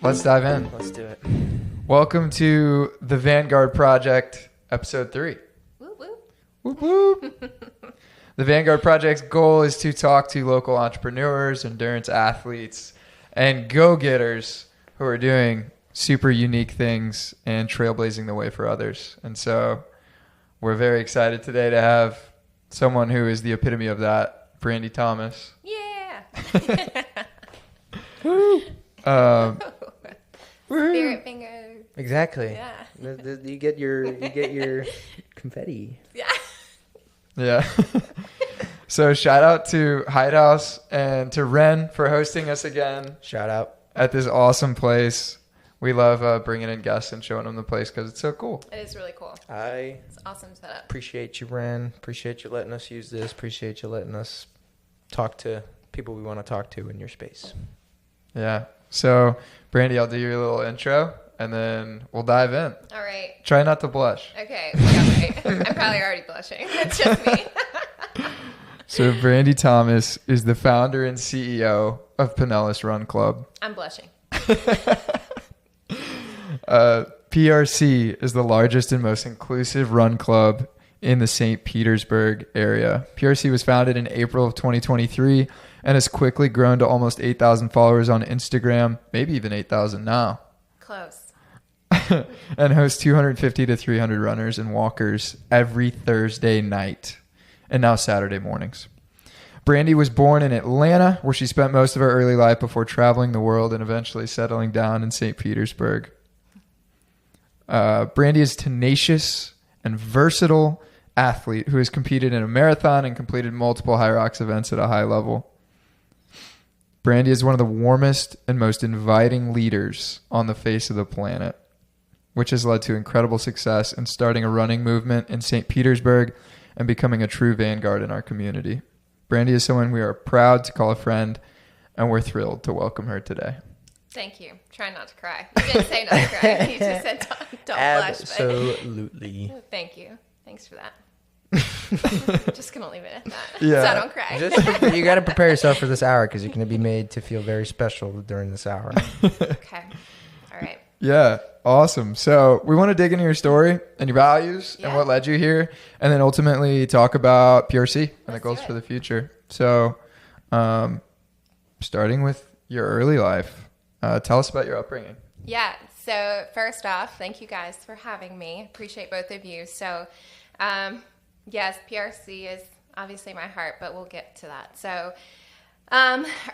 Let's dive in. Let's do it. Welcome to the Vanguard Project, episode 3. Whoop, whoop. Whoop, whoop. The Vanguard Project's goal is to talk to local entrepreneurs, endurance athletes, and go-getters who are doing super unique things and trailblazing the way for others. And so we're very excited today to have someone who is the epitome of that, Brandee Thomas. Yeah. Spirit finger. Exactly. Yeah. You get your confetti. Yeah. Yeah. So shout out to Hidehouse and to Ren for hosting us again Shout out. at this awesome place. We love bringing in guests and showing them the place because it's so cool. It is really cool. I It's an awesome setup. appreciate you, Ren. Appreciate you letting us use this. Appreciate you letting us talk to people we want to talk to in your space. Yeah. So, Brandee, I'll do your little intro and then we'll dive in. All right. Try not to blush. Okay. Yeah, right. I'm probably already blushing. It's just me. So, Brandee Thomas is the founder and CEO of Pinellas Run Club. I'm blushing. PRC is the largest and most inclusive run club in the St. Petersburg area. PRC was founded in April of 2023 and has quickly grown to almost 8,000 followers on Instagram, maybe even 8,000 now, Close. and hosts 250 to 300 runners and walkers every Thursday night and now Saturday mornings. Brandee was born in Atlanta, where she spent most of her early life before traveling the world and eventually settling down in St. Petersburg. Brandee is tenacious and versatile athlete who has competed in a marathon and completed multiple high rocks events at a high level. Brandee is one of the warmest and most inviting leaders on the face of the planet, which has led to incredible success in starting a running movement in St. Petersburg and becoming a true vanguard in our community. Brandee is someone we are proud to call a friend, and we're thrilled to welcome her today. Thank you. Try not to cry. You didn't say not to cry. You just said don't blush. But Absolutely. thank you. Thanks for that. Just gonna leave it at that. Yeah. So I don't cry. You got to prepare yourself for this hour because you're going to be made to feel very special during this hour. Okay. All right. Yeah, awesome. So we want to dig into your story and your values and Yeah. what led you here, and then ultimately talk about PRC and the Let's goals do for it. the future. So starting with your early life, tell us about your upbringing. Yeah. So first off, thank you guys for having me. Appreciate both of you. So, yes, PRC is obviously my heart, but we'll get to that. So,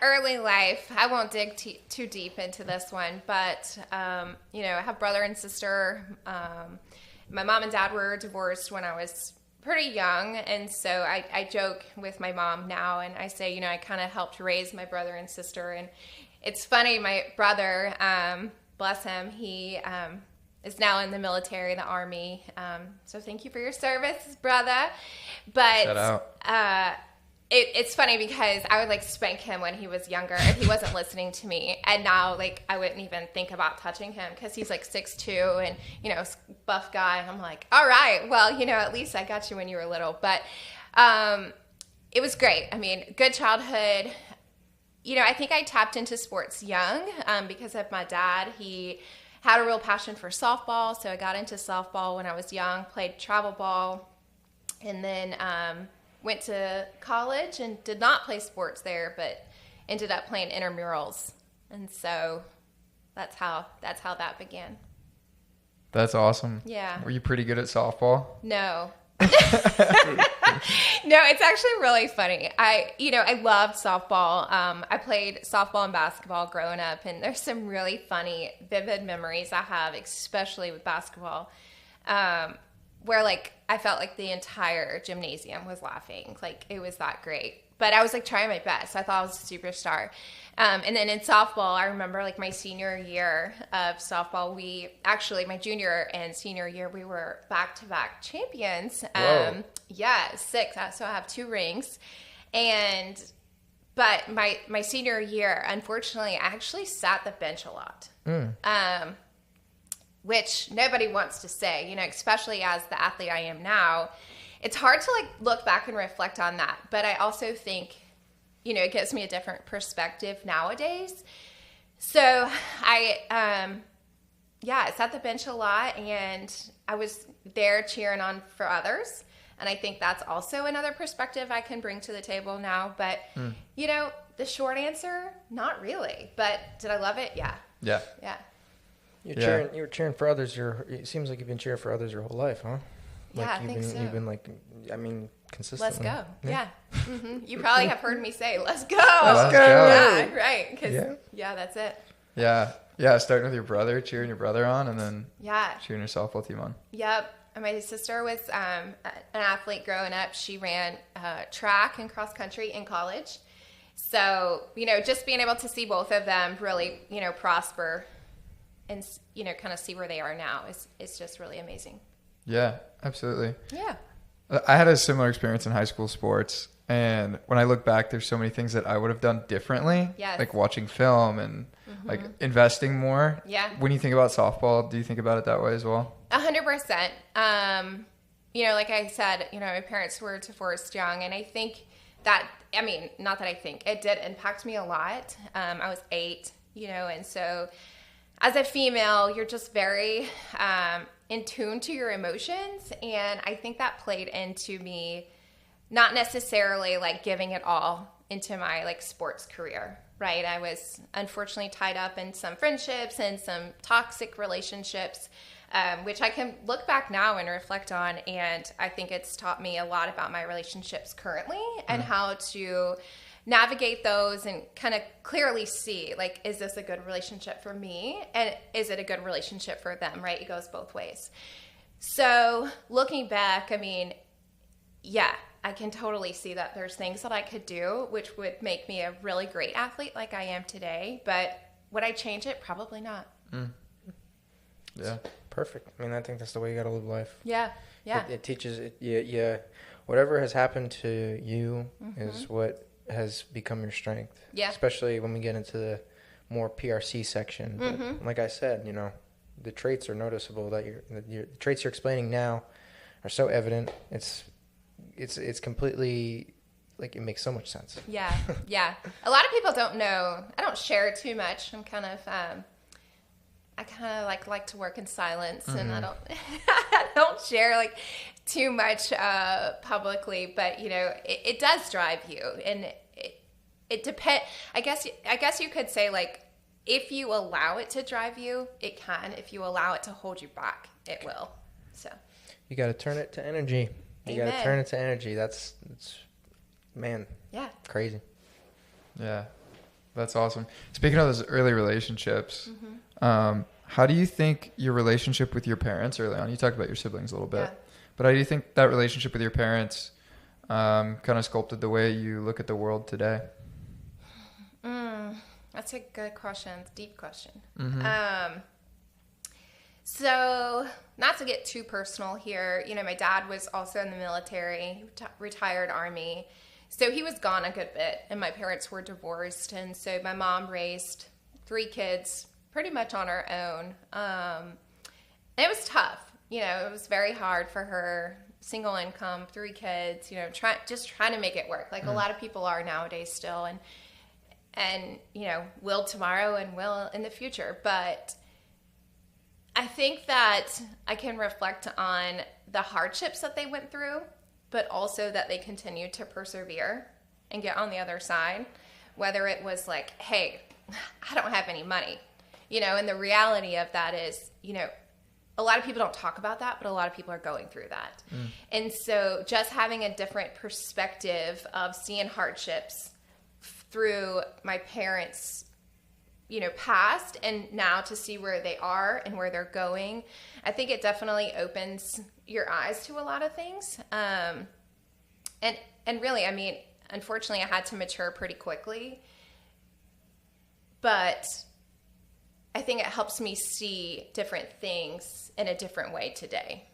early life, I won't dig too deep into this one, but, I have brother and sister. My mom and dad were divorced when I was pretty young. And so I joke with my mom now and I say, I kind of helped raise my brother and sister. And it's funny, my brother, bless him, he is now in the military, the Army. So thank you for your service, brother. But Shout out. it's funny because I would spank him when he was younger if he wasn't listening to me. And now I wouldn't even think about touching him because he's 6'2" and, buff guy. And I'm like, all right, well, at least I got you when you were little. But it was great. I mean, good childhood. I think I tapped into sports young because of my dad. He had a real passion for softball, so I got into softball when I was young, played travel ball, and then went to college and did not play sports there, but ended up playing intramurals. And so that's how that began. That's awesome. Yeah. Were you pretty good at softball? No. No, it's actually really funny. I loved softball. I played softball and basketball growing up, and there's some really funny, vivid memories I have, especially with basketball, where I felt like the entire gymnasium was laughing. It was that great. But I was trying my best. I thought I was a superstar. And then in softball, I remember my senior year of softball, my junior and senior year, we were back-to-back champions. Whoa. Yeah, 6. So I have 2 rings. But my senior year, unfortunately, I actually sat the bench a lot. Which nobody wants to say, especially as the athlete I am now. It's hard to look back and reflect on that. But I also think, it gives me a different perspective nowadays So I sat the bench a lot, and I was there cheering on for others. And I think that's also another perspective I can bring to the table now. But, you know, the short answer, not really. But did I love it? Yeah. Yeah. Yeah. You were cheering for others. It seems like you've been cheering for others your whole life, huh? Like Yeah, I think so. You've been like, I mean, consistently. Let's go. Yeah. You probably have heard me say, let's go. Let's go. Yeah, right. 'Cause, that's it. Yeah. Yeah. Starting with your brother, cheering your brother on, and then Yeah. cheering your softball team on. Yep. And my sister was an athlete growing up. She ran track and cross country in college. So, you know, just being able to see both of them really, you know, prosper and, you know, kind of see where they are now is just really amazing. Yeah, absolutely. Yeah. I had a similar experience in high school sports. And when I look back, there's so many things that I would have done differently. Yes. Like watching film and like investing more. Yeah. When you think about softball, do you think about it that way as well? 100%. You know, like I said, you know, my parents were divorced young, and I think that, I mean, not that I think, it did impact me a lot. I was 8, you know, and so as a female, you're just very in tune to your emotions, and I think that played into me not necessarily like giving it all into my like sports career, right? I was unfortunately tied up in some friendships and some toxic relationships, which I can look back now and reflect on, and I think it's taught me a lot about my relationships currently and how to navigate those and kind of clearly see, like, is this a good relationship for me, and is it a good relationship for them, right? It goes both ways. So looking back, I mean, yeah, I can totally see that there's things that I could do which would make me a really great athlete like I am today, but would I change it? Probably not. Yeah. Perfect. I mean, I think that's the way you got to live life. Yeah. It teaches it. Yeah. Whatever has happened to you is what has become your strength. Yeah. Especially when we get into the more PRC section. But like I said, you know, the traits are noticeable that the traits you're explaining now are so evident. It's completely, like, it makes so much sense. Yeah. A lot of people don't know. I don't share too much. I'm kind of I kind of like to work in silence, and I don't share like too much publicly, but you know, it does drive you, and it depends. I guess you could say, like, if you allow it to drive you, it can. If you allow it to hold you back, it will. So you got to turn it to energy. You got to turn it to energy. That's man. Yeah. Crazy. Yeah. That's awesome. Speaking of those early relationships, how do you think your relationship with your parents early on, you talked about your siblings a little bit, but how do you think that relationship with your parents kind of sculpted the way you look at the world today? That's a good question. It's a deep question. So not to get too personal here, you know, my dad was also in the military, retired Army. So he was gone a good bit, and my parents were divorced. And so my mom raised 3 kids pretty much on her own. And it was tough. You know, it was very hard for her, single income, 3 kids, you know, trying to make it work. Like a lot of people are nowadays still, and, you know, will tomorrow and will in the future. But I think that I can reflect on the hardships that they went through, but also that they continued to persevere and get on the other side, whether it was like, hey, I don't have any money, you know, and the reality of that is, you know, a lot of people don't talk about that, but a lot of people are going through that. And so just having a different perspective of seeing hardships through my parents' you know, past and now to see where they are and where they're going, I think it definitely opens your eyes to a lot of things. And really, I mean, unfortunately, I had to mature pretty quickly, but I think it helps me see different things in a different way today.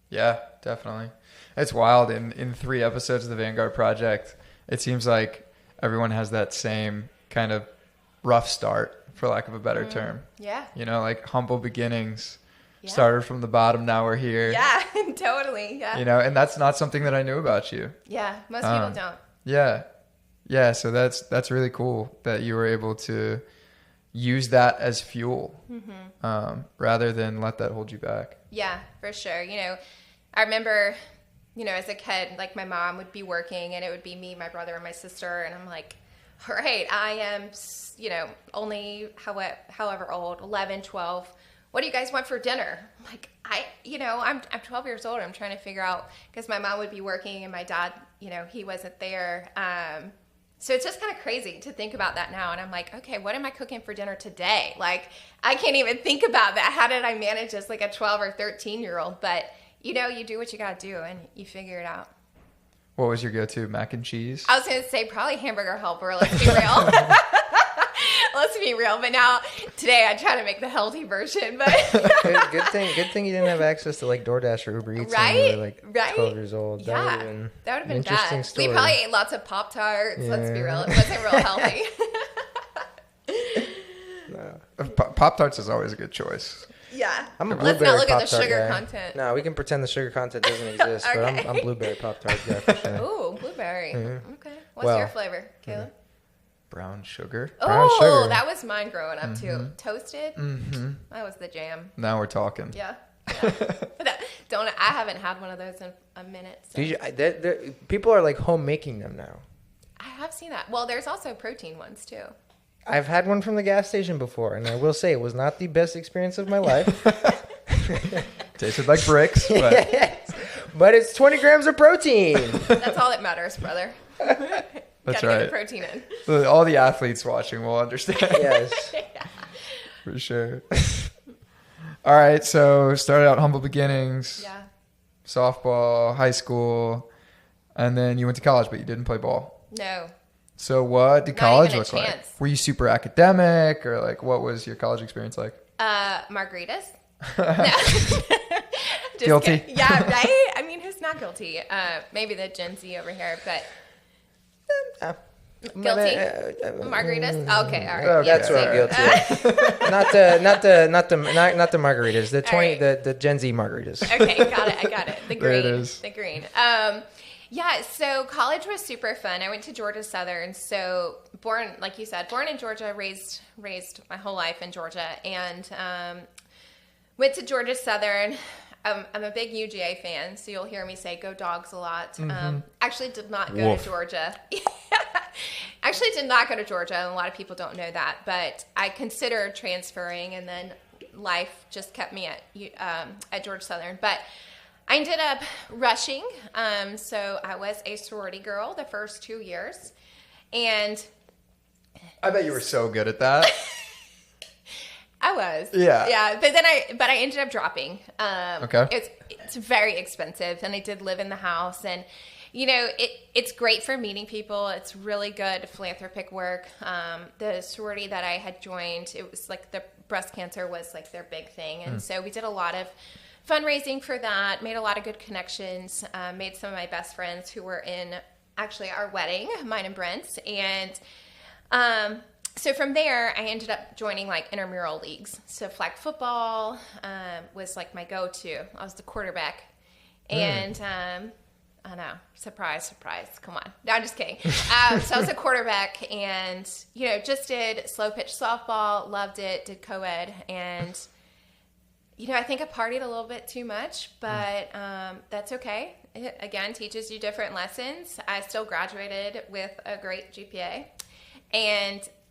Yeah, definitely. It's wild. In 3 episodes of the Vanguard Project, it seems like everyone has that same kind of rough start, for lack of a better term. Yeah. You know, like humble beginnings. Started from the bottom, now we're here. Yeah, totally. Yeah. You know, and that's not something that I knew about you. Yeah, most people don't. Yeah. Yeah, so that's really cool that you were able to use that as fuel rather than let that hold you back. Yeah, for sure. You know, I remember, you know, as a kid, like my mom would be working and it would be me, my brother, and my sister. And I'm like, all right, I am, you know, only however old, 11, 12. What do you guys want for dinner? I'm like, I'm 12 years old. I'm trying to figure out, because my mom would be working and my dad, you know, he wasn't there. So it's just kind of crazy to think about that now. And I'm like, okay, what am I cooking for dinner today? Like, I can't even think about that. How did I manage this like a 12 or 13-year-old? But, you know, you do what you got to do and you figure it out. What was your go-to? Mac and cheese? I was going to say probably hamburger helper. Let's be real. Let's be real. But now, today, I try to make the healthy version. But good thing you didn't have access to like DoorDash or Uber Eats right? when you were like right? 12 years old. Yeah, That would have been bad. story. We probably ate lots of Pop-Tarts. Yeah. Let's be real. It wasn't real healthy. No. Pop-Tarts is always a good choice. Yeah. I'm a Let's blueberry not look at the Pop-Tart sugar guy. content. No, we can pretend the sugar content doesn't exist, but Okay. I'm blueberry Pop-Tart guy for sure. Ooh, blueberry. Mhm. Okay. What's Well, your flavor, Caleb? Brown sugar. Brown Oh, sugar. that was mine growing up too. Toasted. Mm-hmm. That was the jam. Now we're talking. Yeah. I haven't had one of those in a minute. So. People are like home making them now. I have seen that. Well, there's also protein ones too. I've had one from the gas station before, and I will say it was not the best experience of my life. Tasted like bricks, but Yes. But it's 20 grams of protein. That's all that matters, brother. that's Gotta right. get the protein in. All the athletes watching will understand. Yes. For sure. All right, so started out humble beginnings, Yeah. softball, high school, and then you went to college, but you didn't play ball. No. So what did Not college even a look like? chance. Were you super academic, or like what was your college experience like? Margaritas. Just Guilty. kidding. Yeah, right? I mean, who's not guilty? Maybe the Gen Z over here, but guilty? Margaritas? Okay, all right. Okay. Yeah, That's what I'm same. guilty of. not the margaritas. The 20 right. the Gen Z margaritas. Okay, got it. I got it. The There green. it is. The green. Yeah, so college was super fun. I went to Georgia Southern. So born, like you said, born in Georgia, raised my whole life in Georgia, and went to Georgia Southern. I'm a big UGA fan, so you'll hear me say "Go Dogs" a lot. Actually, did not go to Georgia. Actually, did not go to Georgia, and a lot of people don't know that. But I considered transferring, and then life just kept me at Georgia Southern. But I ended up rushing. So I was a sorority girl the first 2 years, and I bet you were so good at that. I was. Yeah. But I ended up dropping. Okay. It's very expensive, and I did live in the house, and you know, it's great for meeting people. It's really good philanthropic work. The sorority that I had joined, it was like the breast cancer was like their big thing, and so we did a lot of fundraising for that. Made a lot of good connections. Made some of my best friends who were in actually our wedding, mine and Brent's, and so from there, I ended up joining like intramural leagues. So flag football was like my go-to. I was the quarterback. And I know, surprise. Come on. No, I'm just kidding. So I was a quarterback and, you know, just did slow pitch softball, loved it, did co-ed. And, you know, I think I partied a little bit too much, but that's okay. It, again, teaches you different lessons. I still graduated with a great GPA.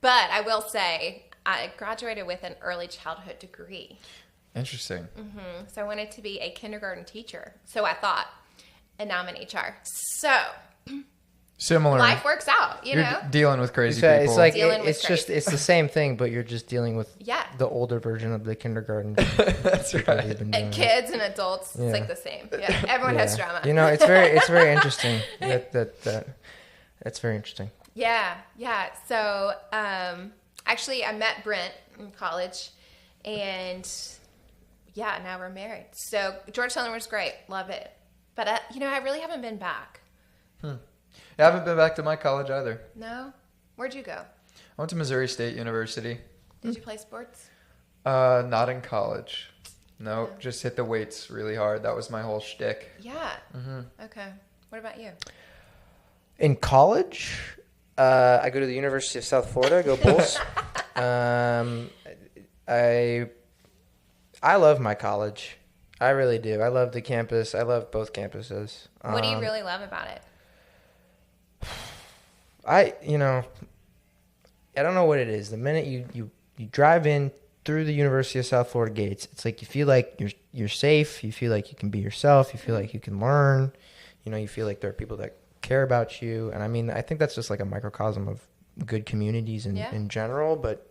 But I will say, I graduated with an early childhood degree. Interesting. So I wanted to be a kindergarten teacher. So I thought, and now I'm in HR. So Similar. life works out, you You're know? dealing with crazy So people. it's like Dealing with it's just it's the same thing, but you're just dealing with Yeah. the older version of the kindergarten. That's people right. you've been And doing. kids and adults, Yeah. it's like the same. Yeah, everyone has drama. You know, it's very interesting. That's very interesting. Yeah. So actually, I met Brent in college, and yeah, now we're married. So George Southern was great, love it. But I really haven't been back. I haven't been back to my college either. No, where'd you go? I went to Missouri State University. Did you play sports? Not in college. No, just hit the weights really hard. That was my whole shtick. Yeah. Okay. What about you? In college, I go to the University of South Florida. Go Bulls. I love my college. I really do. I love the campus. I love both campuses. What do you really love about it? I don't know what it is. The minute you drive in through the University of South Florida gates, it's like you feel like you're safe. You feel like you can be yourself. You feel like you can learn. You feel like there are people that care about you. And I mean, I think that's just like a microcosm of good communities in general. But,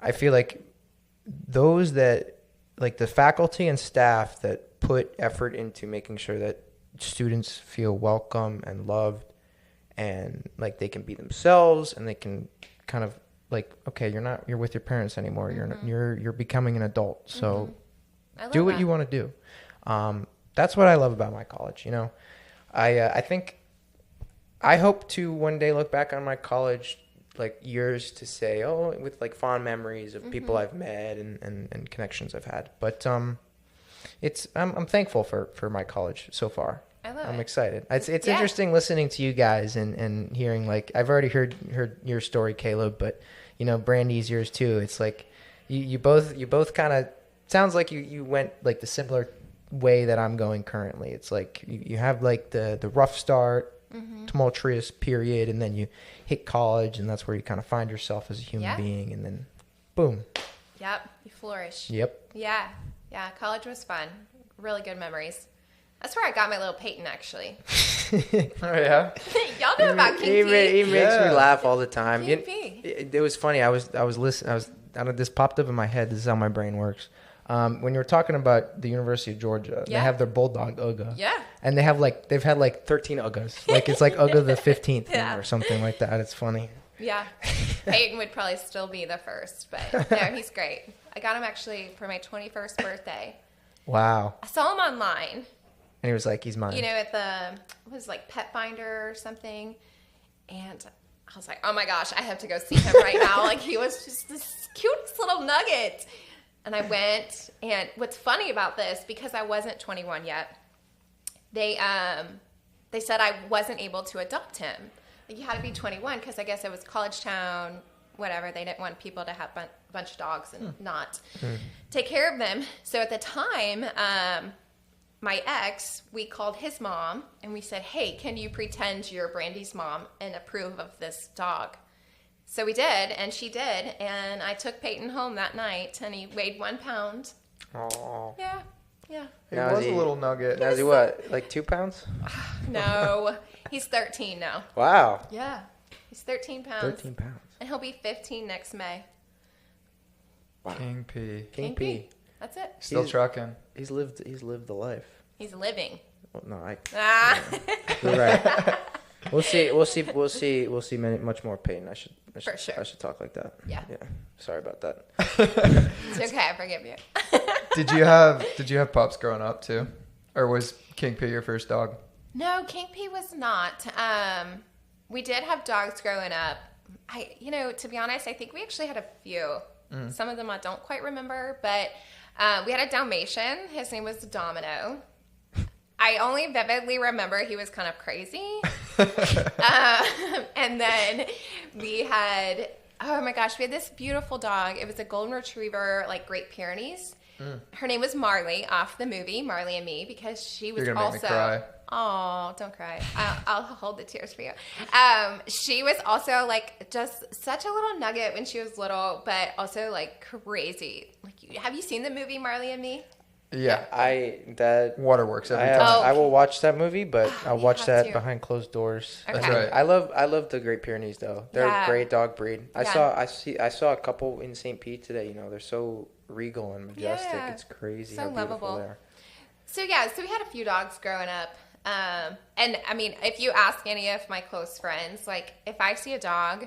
I feel like those that, like the faculty and staff that put effort into making sure that students feel welcome and loved and like they can be themselves and they can kind of like, okay, you're with your parents anymore. You're becoming an adult. So do what you want to do. That's what I love about my college. I think I hope to one day look back on my college like years to say, with like fond memories of people I've met and connections I've had. But I'm thankful for my college so far. I'm excited. It's interesting listening to you guys and hearing, like, I've already heard your story, Caleb, but Brandee's yours too. It's like you both kind of sounds like you went like the similar way that I'm going currently. It's like you have like the rough start, tumultuous period, and then you hit college, and that's where you kind of find yourself as a human being, and then boom. Yep, you flourish. Yep. Yeah. College was fun. Really good memories. That's where I got my little Peyton, actually. Oh yeah. Y'all know about King P. He makes me laugh all the time. King P. It was funny. I was listening. I don't know, this popped up in my head. This is how my brain works. When you were talking about the University of Georgia, they have their bulldog Uga. Yeah. And they've had like 13 Ugas. Like it's like Uga the 15th or something like that. It's funny. Yeah. Peyton would probably still be the first, but no, he's great. I got him actually for my 21st birthday. Wow. I saw him online. And he was like, he's mine. At it was like Pet Finder or something. And I was like, oh my gosh, I have to go see him right now. Like, he was just this cutest little nugget. And I went, and what's funny about this, because I wasn't 21 yet, they said I wasn't able to adopt him. Like, you had to be 21 because I guess it was college town, whatever. They didn't want people to have a bunch of dogs and not take care of them. So at the time, my ex, we called his mom and we said, hey, can you pretend you're Brandee's mom and approve of this dog? So we did, and she did, and I took Peyton home that night, and he weighed 1 pound. Oh. Yeah. He was a little nugget. Now is he what, like 2 pounds? No, he's 13 now. Wow. Yeah, he's 13 pounds. 13 pounds. And he'll be 15 next May. Wow. King P. King P. That's it. Still trucking. He's lived the life. He's living. Well, no, You're right. We'll see much more Peyton. I should talk like that. Yeah. Sorry about that. It's okay. I forgive you. Did you have pups growing up too, or was King P your first dog? No, King P was not. We did have dogs growing up. To be honest, I think we actually had a few. Some of them I don't quite remember, but we had a Dalmatian. His name was Domino. I only vividly remember he was kind of crazy. And then we had, oh my gosh, we had this beautiful dog. It was a golden retriever, like Great Pyrenees. Her name was Marley, off the movie Marley and Me, because she was You're gonna also. Make me cry. Oh, don't cry. I'll hold the tears for you. She was also like just such a little nugget when she was little, but also like crazy. Like, have you seen the movie Marley and Me? Yeah. Waterworks every time. I will watch that movie, but I'll watch that to. behind closed doors. Okay. That's right. I love the Great Pyrenees though. They're a great dog breed. I saw a couple in St. Pete today. They're so regal and majestic. Yeah. It's crazy So how beautiful lovable. they are. So we had a few dogs growing up. And I mean, if you ask any of my close friends, like if I see a dog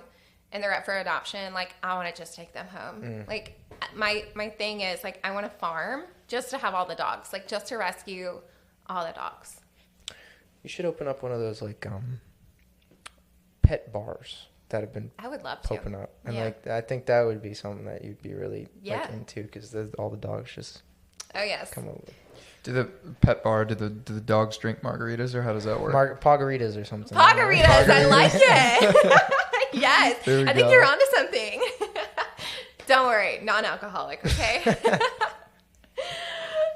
and they're up for adoption, like I want to just take them home. Like my thing is like, I want to farm just to have all the dogs, like just to rescue all the dogs. You should open up one of those like pet bars that have been I would love popping to. up, and Yeah. like I think that would be something that you'd be really like into because all the dogs just Oh yes. come over. Do the pet bar? Do the dogs drink margaritas, or how does that work? Pogaritas or something. Pogaritas, I like it. Yes, There we I think go. you're onto something. Don't worry, non-alcoholic, okay?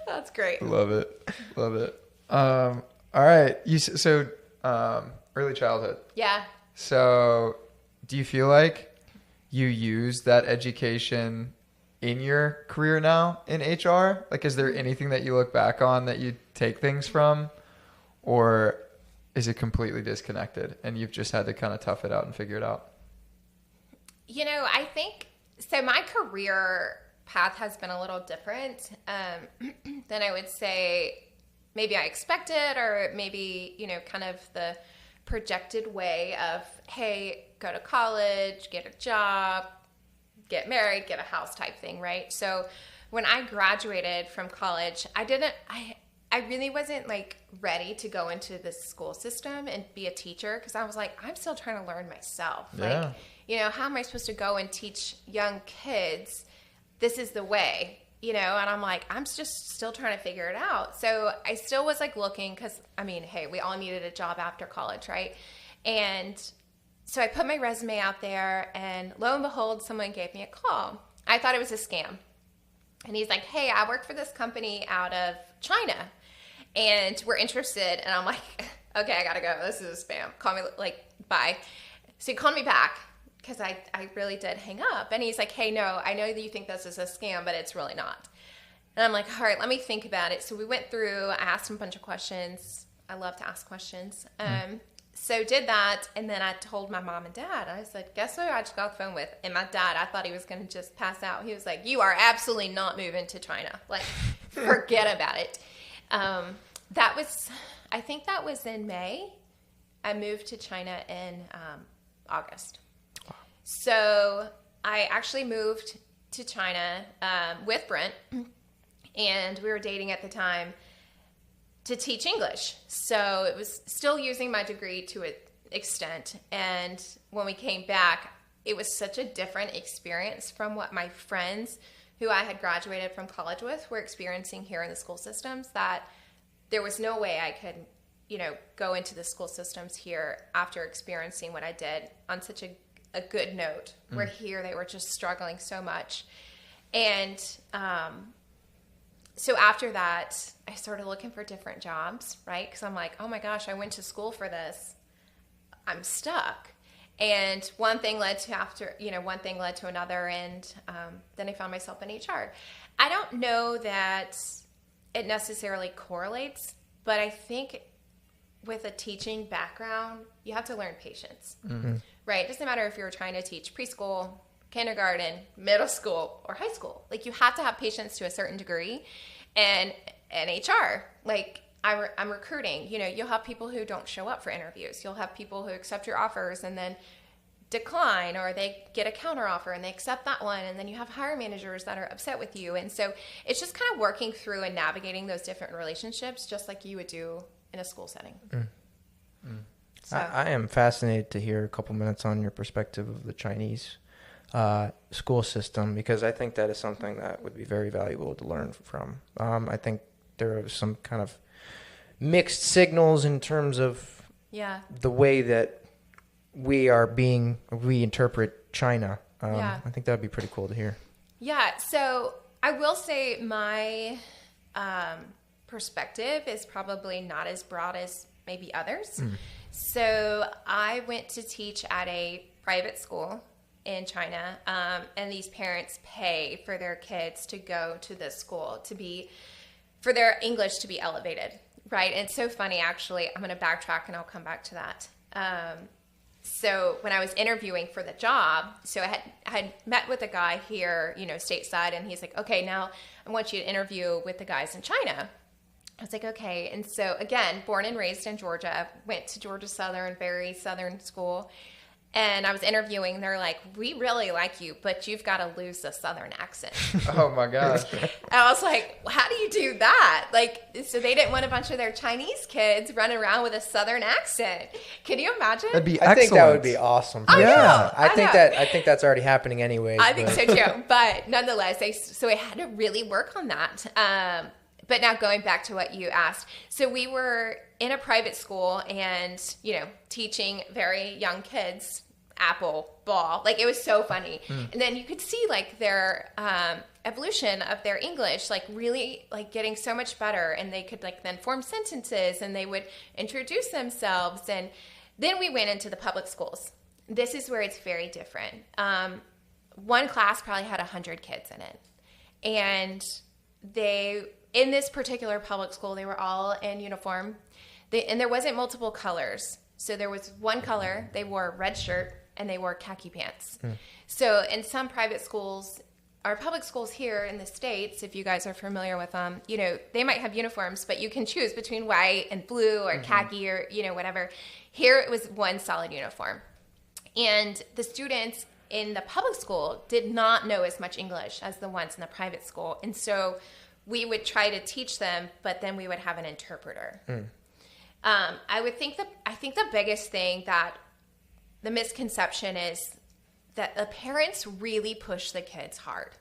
That's great. Love it. Love it. All right. Early childhood. Yeah. So do you feel like you use that education in your career now in HR? Like, is there anything that you look back on that you take things from, or is it completely disconnected and you've just had to kind of tough it out and figure it out? I think, so my career path has been a little different than I would say maybe I expected, or maybe, kind of the projected way of, hey, go to college, get a job, get married, get a house type thing, right? So when I graduated from college, I really wasn't like ready to go into the school system and be a teacher, because I was like, I'm still trying to learn myself. Yeah. Like, how am I supposed to go and teach young kids? This is the way, and I'm like, I'm just still trying to figure it out. So I still was like looking, because hey, we all needed a job after college, right? And so I put my resume out there, and lo and behold, someone gave me a call. I thought it was a scam. And he's like, hey, I work for this company out of China, and we're interested. And I'm like, okay, I gotta go. This is a spam. Call me, bye. So he called me back, because I really did hang up. And he's like, hey, no, I know that you think this is a scam, but it's really not. And I'm like, all right, let me think about it. So we went through, I asked him a bunch of questions. I love to ask questions. So did that, and then I told my mom and dad. I said, guess who I just got off the phone with? And my dad, I thought he was going to just pass out. He was like, you are absolutely not moving to China. Like, forget about it. I think that was in May. I moved to China in August. So I actually moved to China with Brent, and we were dating at the time, to teach English. So it was still using my degree to an extent. And when we came back, it was such a different experience from what my friends who I had graduated from college with were experiencing here in the school systems, that there was no way I could, go into the school systems here after experiencing what I did on such a good note, where here they were just struggling so much. And so after that, I started looking for different jobs, right? Because I'm like, oh my gosh, I went to school for this. I'm stuck. And one thing led to another, and then I found myself in HR. I don't know that it necessarily correlates, but I think with a teaching background, you have to learn patience, right? It doesn't matter if you're trying to teach preschool, kindergarten, middle school, or high school. Like, you have to have patience to a certain degree. And HR, like, I'm recruiting, you'll have people who don't show up for interviews. You'll have people who accept your offers and then decline, or they get a counter offer and they accept that one. And then you have hiring managers that are upset with you. And so it's just kind of working through and navigating those different relationships, just like you would do in a school setting. So. I am fascinated to hear a couple minutes on your perspective of the Chinese school system, because I think that is something that would be very valuable to learn from. I think there are some kind of mixed signals in terms of the way that we interpret China. I think that would be pretty cool to hear. Yeah, so I will say my perspective is probably not as broad as maybe others. So I went to teach at a private school in China, and these parents pay for their kids to go to this school for their English to be elevated, right? And it's so funny, actually. I'm going to backtrack and I'll come back to that. So when I was interviewing for the job, so I had met with a guy here, stateside, and he's like, okay, now I want you to interview with the guys in China. I was like, okay. And so again, born and raised in Georgia, went to Georgia Southern, very Southern school. And I was interviewing, and they're like, we really like you, but you've got to lose the Southern accent. Oh my gosh. And I was like, well, how do you do that? Like, so they didn't want a bunch of their Chinese kids running around with a Southern accent. Can you imagine? That'd be I excellent. think that would be awesome. Yeah. I think that's already happening anyway. I think so too. But nonetheless, I had to really work on that. But now going back to what you asked. So we were in a private school and, teaching very young kids, apple ball. Like, it was so funny. And then you could see like their evolution of their English, like really like getting so much better, and they could like then form sentences, and they would introduce themselves. And then we went into the public schools. This is where it's very different. One class probably had 100 kids in it, and in this particular public school, they were all in uniform, and there wasn't multiple colors. So there was one color. They wore a red shirt and they wore khaki pants. So in some private schools, our public schools here in the States, if you guys are familiar with them, you know, they might have uniforms, but you can choose between white and blue or khaki or, you know, whatever. Here it was one solid uniform. And the students in the public school did not know as much English as the ones in the private school. And so we would try to teach them, but then we would have an interpreter. I think the biggest thing that the misconception is that the parents really push the kids hard.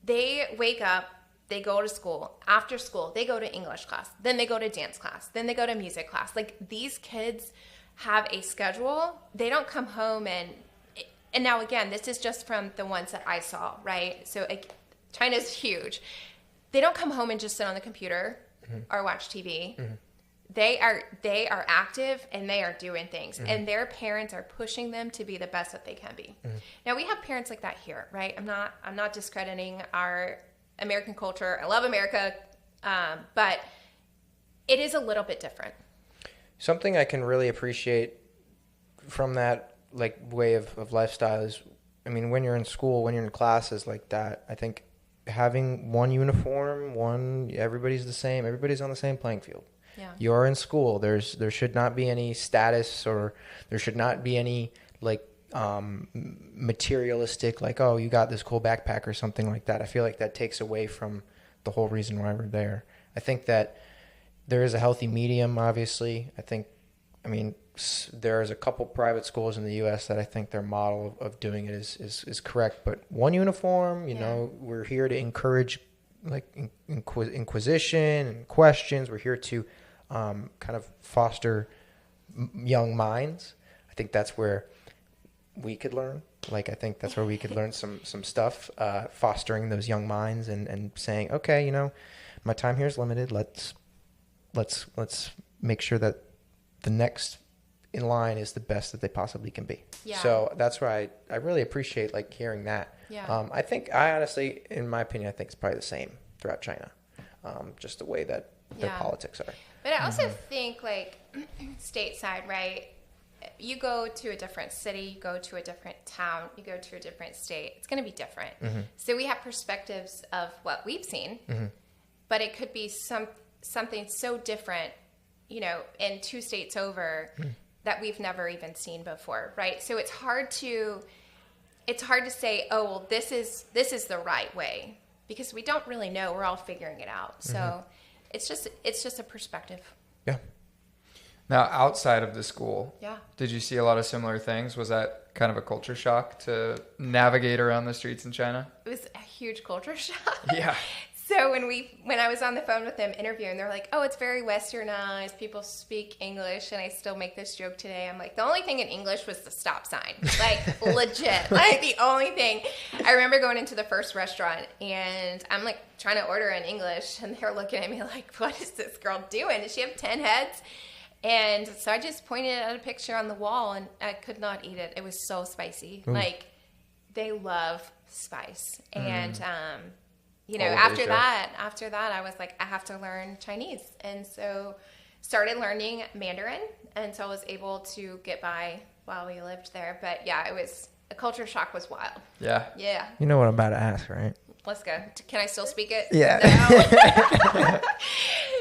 They wake up, they go to school. After school, they go to English class. Then they go to dance class. Then they go to music class. Like, these kids have a schedule. They don't come home and now again, this is just from the ones that I saw, right? So China's huge. They don't come home and just sit on the computer or watch TV. They are active and they are doing things, and their parents are pushing them to be the best that they can be. Now, we have parents like that here, right? I'm not discrediting our American culture. I love America, but it is a little bit different. Something I can really appreciate from that like way of lifestyle is, I mean, when you're in school, when you're in classes like that, I think having one uniform, everybody's the same, everybody's on the same playing field. Yeah. You're in school. There should not be any status, or there should not be any like materialistic, like, oh, you got this cool backpack or something like that. I feel like that takes away from the whole reason why we're there. I think that there is a healthy medium, obviously. I mean, there's a couple private schools in the U.S. that I think their model of doing it is correct. But one uniform, you know, we're here to encourage like inquisition and questions. We're here to kind of foster young minds. I think that's where we could learn. Like, I think that's where we could learn some stuff, fostering those young minds and saying, okay, you know, my time here is limited. Let's make sure that the next in line is the best that they possibly can be. Yeah. So that's why I really appreciate like hearing that. Yeah. I honestly, in my opinion, I think it's probably the same throughout China, just the way that their politics are. But I also think like stateside, right? You go to a different city, you go to a different town, you go to a different state. It's going to be different. So we have perspectives of what we've seen, but it could be something so different, you know, in 2 states over that we've never even seen before, right? So it's hard to say, oh, well, this is the right way, because we don't really know. We're all figuring it out. So it's just a perspective. Yeah. Now, outside of the school, yeah, did you see a lot of similar things? Was that kind of a culture shock to navigate around the streets in China? It was a huge culture shock. Yeah. So when I was on the phone with them interviewing, they're like, oh, it's very westernized. People speak English. And I still make this joke today. I'm like, the only thing in English was the stop sign. Like, legit. Like, the only thing. I remember going into the first restaurant, and I'm, like, trying to order in English. And they're looking at me like, what is this girl doing? Does she have 10 heads? And so I just pointed at a picture on the wall, and I could not eat it. It was so spicy. Ooh. Like, they love spice. And, you know, after that, I was like, I have to learn Chinese. And so started learning Mandarin. And so I was able to get by while we lived there. But yeah, a culture shock was wild. Yeah. Yeah. You know what I'm about to ask, right? Let's go. Can I still speak it? Yeah. No.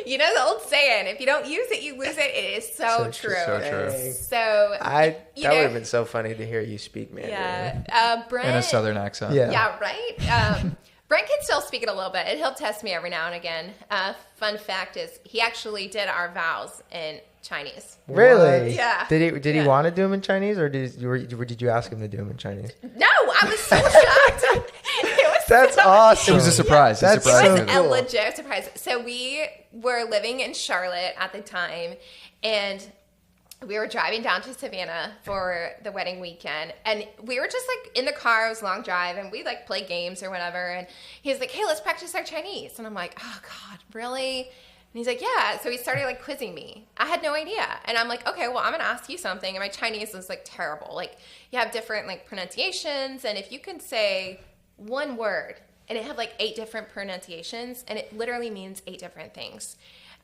You know the old saying, if you don't use it, you lose it. It is so true. So true. So that would have been so funny to hear you speak Mandarin. Yeah. Brent, in a southern accent. Yeah, right? Brent can still speak it a little bit, and he'll test me every now and again. Fun fact is, he actually did our vows in Chinese. Really? Yeah. Did he want to do them in Chinese, or did you ask him to do them in Chinese? No, I was so shocked. That's awesome. It was a surprise. It was a legit surprise. So we were living in Charlotte at the time, and we were driving down to Savannah for the wedding weekend, and we were just like in the car. It was a long drive, and we like play games or whatever. And he was like, "Hey, let's practice our Chinese." And I'm like, "Oh God, really?" And he's like, "Yeah." So he started like quizzing me. I had no idea, and I'm like, "Okay, well, I'm gonna ask you something." And my Chinese was like terrible. Like you have different like pronunciations, and if you can say one word and it had like 8 different pronunciations, and it literally means 8 different things,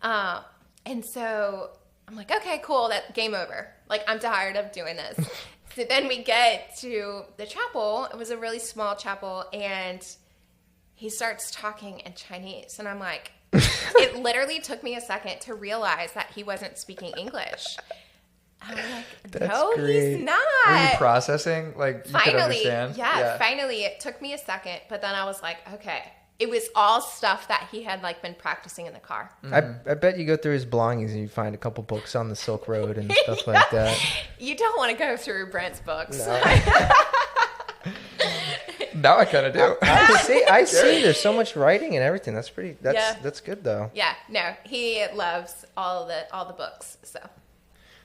and so. I'm like, okay, cool, that game over. Like, I'm tired of doing this. So then we get to the chapel. It was a really small chapel, and he starts talking in Chinese. And I'm like, it literally took me a second to realize that he wasn't speaking English. I'm like, no, he's not. Were you processing? Like, you could understand? Yeah, finally, it took me a second. But then I was like, okay. It was all stuff that he had like been practicing in the car. I bet you go through his belongings and you find a couple books on the Silk Road and stuff like that. You don't want to go through Brent's books. No. Now I kind of do. I see. There's so much writing and everything. That's good though. Yeah. No, he loves all the books. So.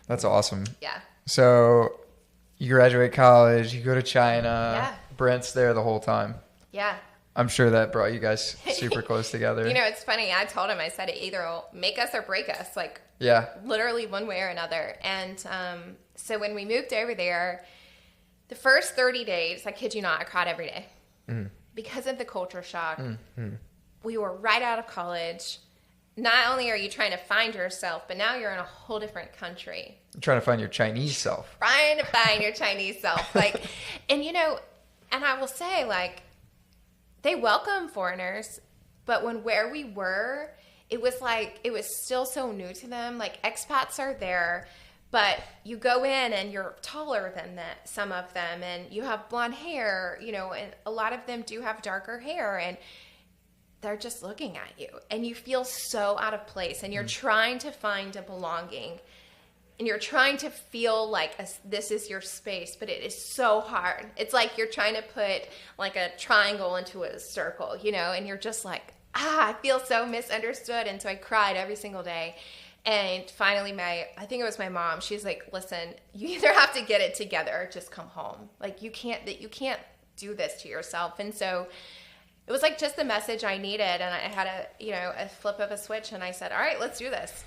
That's awesome. Yeah. So you graduate college, you go to China. Yeah. Brent's there the whole time. Yeah. I'm sure that brought you guys super close together. You know, it's funny. I told him, I said, it either will make us or break us, like literally one way or another. And so when we moved over there, the first 30 days, I kid you not, I cried every day because of the culture shock. We were right out of college. Not only are you trying to find yourself, but now you're in a whole different country. You're trying to find your Chinese self. Trying to find your Chinese self. Like, and you know, and I will say, like, they welcome foreigners, but where we were, it was like, it was still so new to them. Like, expats are there, but you go in and you're taller than some of them, and you have blonde hair, you know, and a lot of them do have darker hair, and they're just looking at you, and you feel so out of place, and you're trying to find a belonging. And you're trying to feel like this is your space, but it is so hard. It's like you're trying to put like a triangle into a circle, you know, and you're just like, I feel so misunderstood. And so I cried every single day. And finally, I think it was my mom, she's like, listen, you either have to get it together or just come home. Like, you can't do this to yourself. And so it was like just the message I needed. And I had a flip of a switch, and I said, all right, let's do this.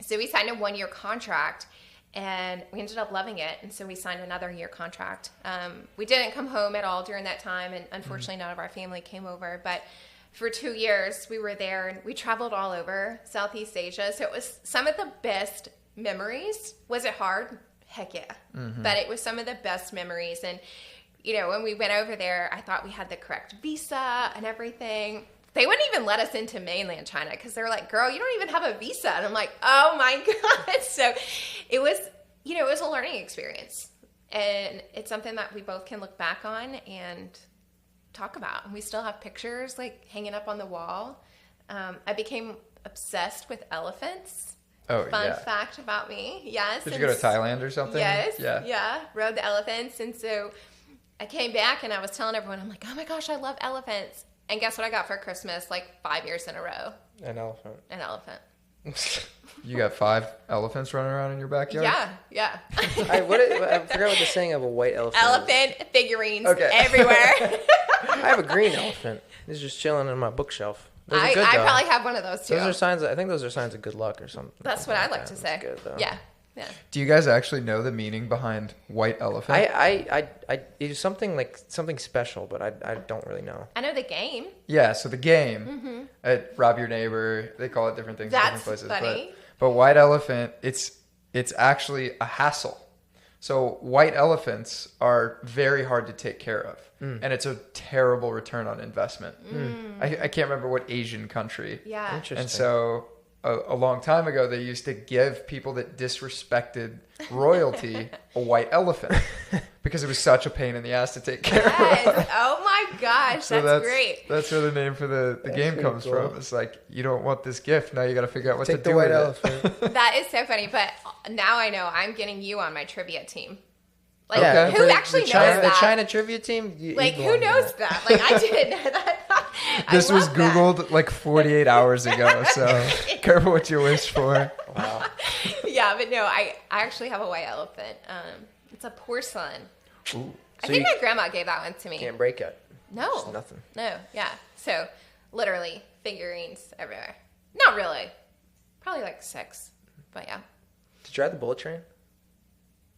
So we signed a 1-year contract, and we ended up loving it. And so we signed another year contract. We didn't come home at all during that time, and unfortunately none of our family came over. But for 2 years we were there, and we traveled all over Southeast Asia. So it was some of the best memories. Was it hard? Heck yeah. But it was some of the best memories. And, you know, when we went over there, I thought we had the correct visa and everything. They wouldn't even let us into mainland China because they were like, girl, you don't even have a visa. And I'm like, oh my God. So it was, you know, it was a learning experience. And it's something that we both can look back on and talk about. And we still have pictures like hanging up on the wall. I became obsessed with elephants. Oh, Fun fact about me. Yes. Did you go to Thailand or something? Yes. Yeah. Rode the elephants. And so I came back and I was telling everyone, I'm like, oh my gosh, I love elephants. And guess what I got for Christmas like 5 years in a row? An elephant. An elephant. You got 5 elephants running around in your backyard? Yeah. I forgot what the saying of a white elephant Elephant figurines everywhere. I have a green elephant. He's just chilling on my bookshelf. I probably have one of those too. Those are signs. I think those are signs of good luck or something. That's what I like to say. Good though. Yeah. Do you guys actually know the meaning behind white elephant? It's something special, but I don't really know. I know the game. Yeah, so the game, Rob Your Neighbor, they call it different things in different places. Funny. But white elephant, it's actually a hassle. So white elephants are very hard to take care of, and it's a terrible return on investment. I can't remember what Asian country. Yeah. Interesting. And so a long time ago, they used to give people that disrespected royalty a white elephant because it was such a pain in the ass to take care of. Oh my gosh, So that's great. That's where the name for the game comes from. It's like, you don't want this gift. Now you got to figure out what to do with it. Elephant. That is so funny. But now I know I'm getting you on my trivia team. Like, Okay. who actually knows that? The China trivia team? Like, who knows that? Like, I didn't know that. This was love that. Googled like 48 hours ago, so careful what you wish for. Wow. Yeah, but no, I actually have a white elephant. It's a porcelain. Ooh. I think my grandma gave that one to me. Can't break it. No. Just nothing. No, yeah. So, literally, figurines everywhere. Not really. Probably like 6, but yeah. Did you ride the bullet train?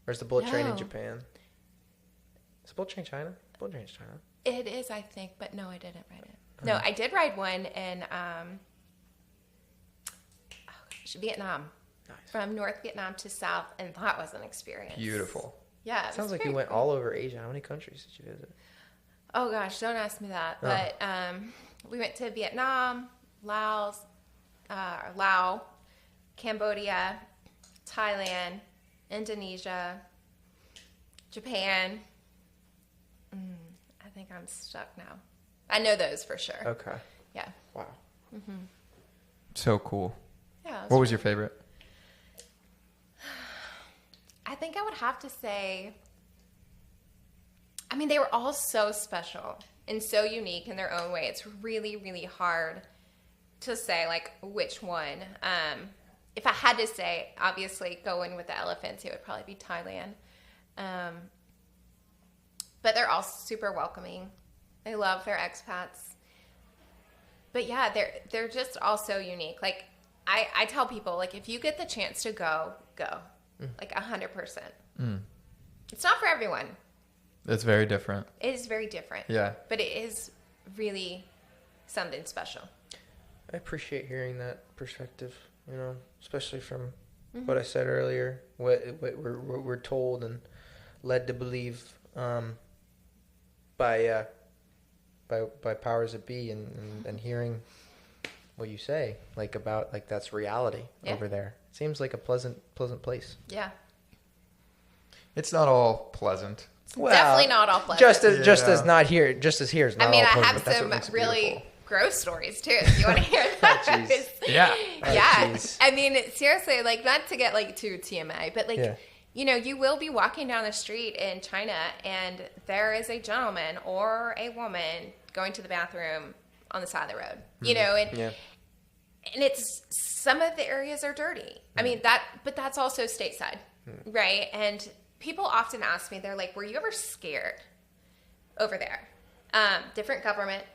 Or is the bullet train in No. Japan? Is the bullet train China? Bullet train's China. It is, I think, but no, I didn't ride it. No, I did ride one in Vietnam. Nice. From North Vietnam to South, and that was an experience. Beautiful. Yeah. it Sounds was like you very went cool. all over Asia. How many countries did you visit? Oh gosh, don't ask me that. Oh. But we went to Vietnam, Laos, Cambodia, Thailand, Indonesia, Japan. I think I'm stuck now. I know those for sure. Okay. Yeah. Wow. So cool. Yeah. What was your favorite? I think I would have to say, I mean, they were all so special and so unique in their own way. It's really, really hard to say, like, which one. If I had to say, obviously, going with the elephants, it would probably be Thailand. But they're all super welcoming. They love their expats. But yeah, they're just all so unique. Like, I tell people, like, if you get the chance to go. Like 100%. It's not for everyone. It's very different. It is very different. Yeah. But it is really something special. I appreciate hearing that perspective, especially from what I said earlier, what we're told and led to believe by powers that be, and hearing what you say, like, about, like, that's reality over there. Seems like a pleasant place. Yeah. It's not all pleasant. Well, Definitely not all pleasant. Just as here is not I mean, all I pleasant, have but that's what some makes it really beautiful. gross stories too. If you want to hear that? jeez. Yeah. Yeah. jeez. I mean, seriously, like, not to get like too TMI, but like, Yeah. you will be walking down the street in China and there is a gentleman or a woman going to the bathroom on the side of the road. And it's, some of the areas are dirty. I mean, but that's also stateside, right? And people often ask me, they're like, were you ever scared over there? Different government.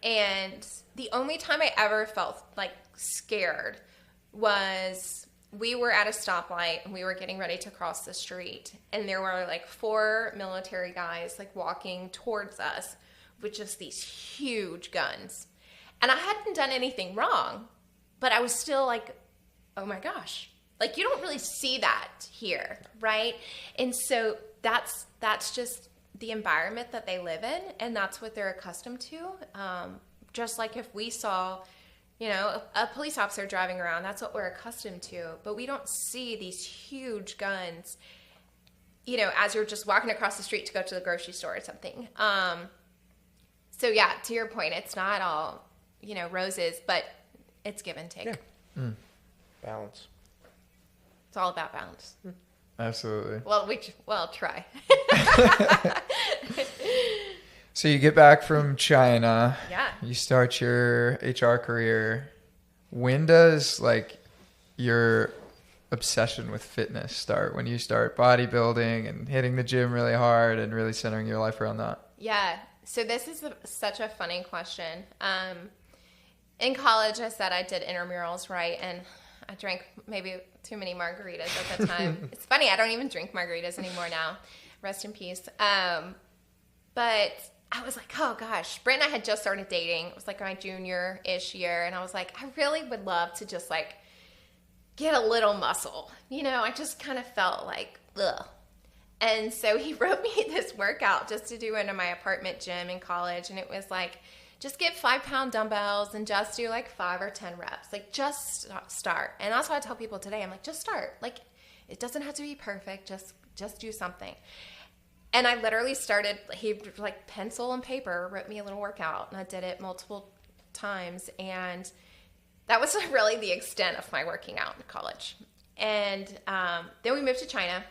And the only time I ever felt like scared was we were at a stoplight and we were getting ready to cross the street. And there were like 4 military guys like walking towards us with just these huge guns. And I hadn't done anything wrong, but I was still like, oh my gosh. Like, you don't really see that here, right? And so that's just the environment that they live in, and that's what they're accustomed to. Just like if we saw, a police officer driving around, that's what we're accustomed to. But we don't see these huge guns, as you're just walking across the street to go to the grocery store or something. So yeah, to your point, it's not all, roses, but it's give and take. Yeah. Balance. It's all about balance. Absolutely. Well, try. So you get back from China. Yeah. You start your HR career. When does like your obsession with fitness start? When you start bodybuilding and hitting the gym really hard and really centering your life around that? Yeah. So this is such a funny question. In college, I said I did intramurals, right? And I drank maybe too many margaritas at the time. It's funny, I don't even drink margaritas anymore now. Rest in peace. But I was like, oh gosh. Brent and I had just started dating. It was like my junior-ish year. And I was like, I really would love to just like get a little muscle. I just kind of felt like, ugh. And so he wrote me this workout just to do in my apartment gym in college. And it was like, just get 5-pound dumbbells and just do like 5 or 10 reps. Like, just start. And that's what I tell people today. I'm like, just start. Like, it doesn't have to be perfect. Just do something. And I literally started, he like pencil and paper wrote me a little workout, and I did it multiple times. And that was really the extent of my working out in college. And then we moved to China.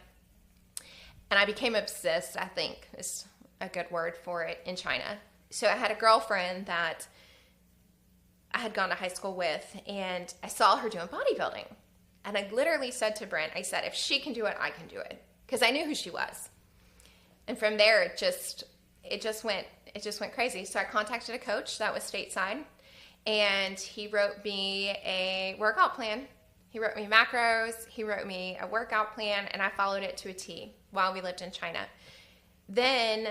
And I became obsessed, I think is a good word for it, in China. So I had a girlfriend that I had gone to high school with, and I saw her doing bodybuilding. And I literally said to Brent, I said, if she can do it, I can do it. Because I knew who she was. And from there, it just went crazy. So I contacted a coach that was stateside, and he wrote me a workout plan. He wrote me macros. He wrote me a workout plan, and I followed it to a T while we lived in China. Then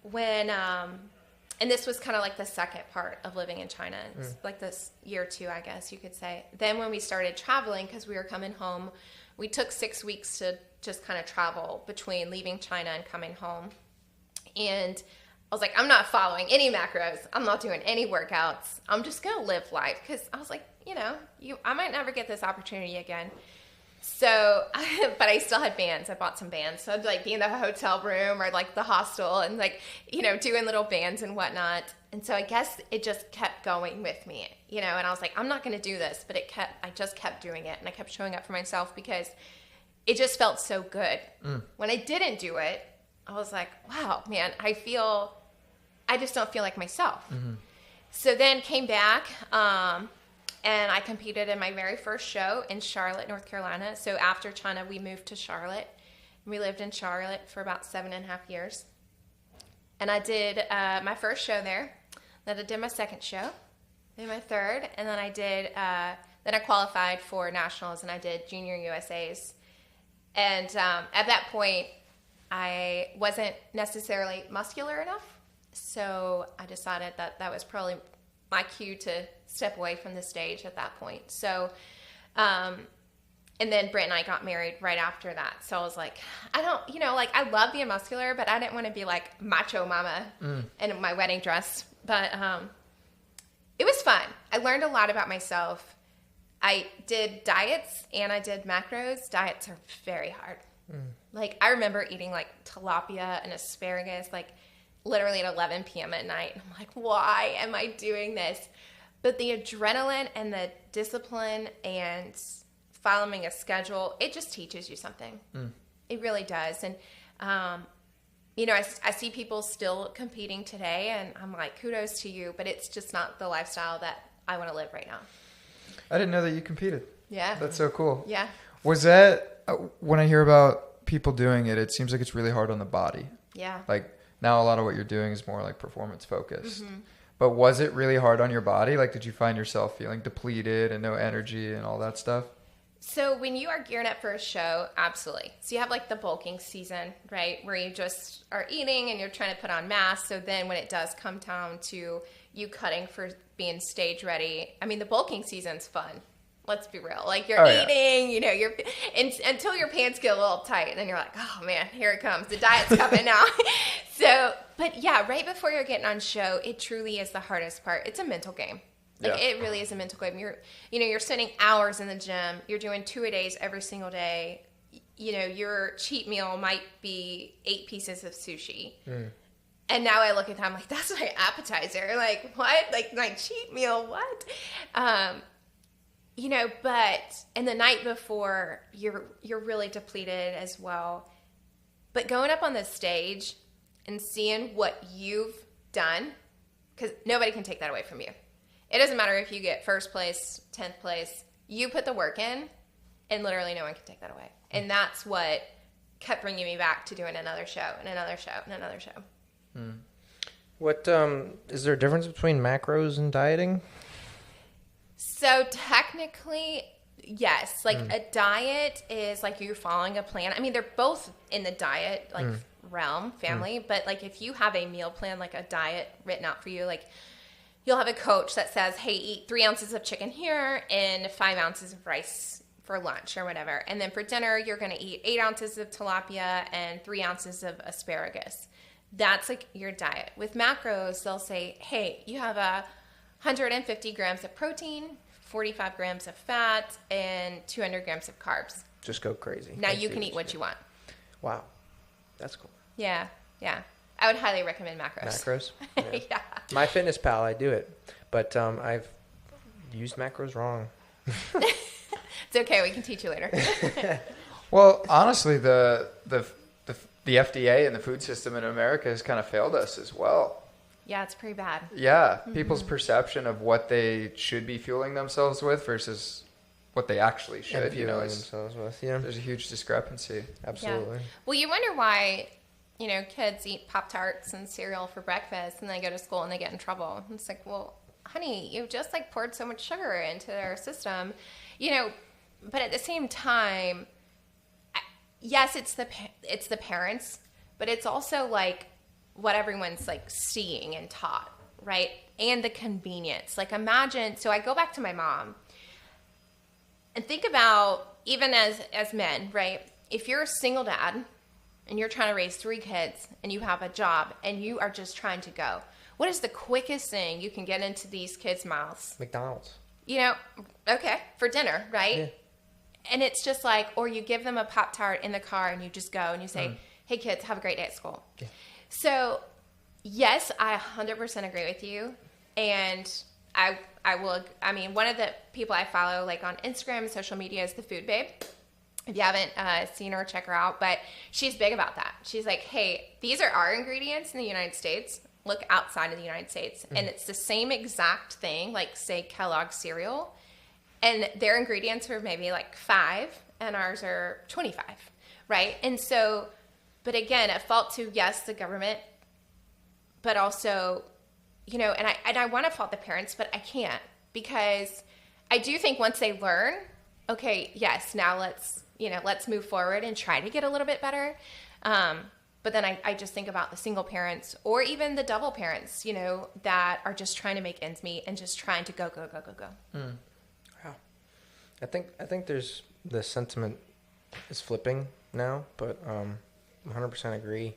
when, and this was kind of like the second part of living in China. It's like this year 2, I guess you could say. Then when we started traveling, because we were coming home, we took 6 weeks to just kind of travel between leaving China and coming home. And I was like, I'm not following any macros. I'm not doing any workouts. I'm just going to live life. Because I was like, I might never get this opportunity again. So, but I still had bands. I bought some bands. So I'd like be in the hotel room or like the hostel and like, doing little bands and whatnot. And so I guess it just kept going with me, and I was like, I'm not going to do this, but I just kept doing it. And I kept showing up for myself because it just felt so good. When I didn't do it, I was like, wow, man, I just don't feel like myself. So then came back, and I competed in my very first show in Charlotte, North Carolina. So after China, we moved to Charlotte. We lived in Charlotte for about 7.5 years. And I did my first show there. Then I did my second show. Then my third. And then then I qualified for nationals, and I did junior USAs. And at that point, I wasn't necessarily muscular enough. So I decided that was probably my cue to step away from the stage at that point. So, and then Brent and I got married right after that. So I was like, I love being muscular, but I didn't want to be like macho mama in my wedding dress. But it was fun. I learned a lot about myself. I did diets and I did macros. Diets are very hard. Like I remember eating like tilapia and asparagus, like literally at 11 p.m. at night. I'm like, why am I doing this? But the adrenaline and the discipline and following a schedule, it just teaches you something. It really does. And, I see people still competing today, and I'm like, kudos to you, but it's just not the lifestyle that I want to live right now. I didn't know that you competed. Yeah. That's so cool. Yeah. Was that, when I hear about people doing it, it seems like it's really hard on the body. Yeah. Like now a lot of what you're doing is more like performance focused. But was it really hard on your body? Like, did you find yourself feeling depleted and no energy and all that stuff? So when you are gearing up for a show, absolutely. So you have like the bulking season, right? Where you just are eating and you're trying to put on mass. So then when it does come down to you cutting for being stage ready, I mean, the bulking season's fun. Let's be real. Like you're eating, you're until your pants get a little tight, and then you're like, oh man, here it comes. The diet's coming now. So, but yeah, right before you're getting on show, it truly is the hardest part. It's a mental game. Like it really is a mental game. You're spending hours in the gym. You're doing 2-a-days every single day. Your cheat meal might be 8 pieces of sushi. And now I look at that, I'm like, that's my appetizer. Like what? Like my cheat meal? What? But and the night before, you're really depleted as well. But going up on the stage and seeing what you've done, because nobody can take that away from you. It doesn't matter if you get first place, 10th place. You put the work in, and literally no one can take that away. And that's what kept bringing me back to doing another show and another show and another show. What is there a difference between macros and dieting? So technically, yes. Like a diet is like you're following a plan. I mean, they're both in the diet realm, family. But like if you have a meal plan, like a diet written out for you, like you'll have a coach that says, hey, eat 3 ounces of chicken here and 5 ounces of rice for lunch or whatever. And then for dinner, you're going to eat 8 ounces of tilapia and 3 ounces of asparagus. That's like your diet. With macros, they'll say, hey, you have 150 grams of protein, 45 grams of fat, and 200 grams of carbs. Just go crazy. Now you can eat what you want. Wow. That's cool. Yeah. I would highly recommend macros. Macros? Yeah. MyFitnessPal, I do it. But I've used macros wrong. It's okay. We can teach you later. Well, honestly, the the FDA and the food system in America has kind of failed us as well. Yeah, it's pretty bad. Yeah, people's perception of what they should be fueling themselves with versus what they actually should, themselves with. Yeah, there's a huge discrepancy. Absolutely. Yeah. Well, you wonder why, kids eat Pop-Tarts and cereal for breakfast and they go to school and they get in trouble. It's like, well, honey, you just like poured so much sugar into their system, but at the same time, yes, it's the parents, but it's also like what everyone's like seeing and taught, right? And the convenience. Like imagine, so I go back to my mom and think about even as men, right? If you're a single dad and you're trying to raise 3 kids and you have a job and you are just trying to go, what is the quickest thing you can get into these kids' mouths? McDonald's. Okay, for dinner, right? Yeah. And it's just like, or you give them a Pop-Tart in the car and you just go and you say, hey kids, have a great day at school. Yeah. So yes, I 100% agree with you. And one of the people I follow like on Instagram and social media is the Food Babe. If you haven't seen her, check her out. But she's big about that. She's like, hey, these are our ingredients in the United States. Look outside of the United States. And it's the same exact thing, like say Kellogg's cereal. And their ingredients are maybe like 5 and ours are 25, right? And so, but again, at fault to, yes, the government, but also, and I want to fault the parents, but I can't because I do think once they learn, okay, yes, now let's move forward and try to get a little bit better. But then I just think about the single parents or even the double parents, that are just trying to make ends meet and just trying to go. Wow. I think there's the sentiment is flipping now, but 100% agree.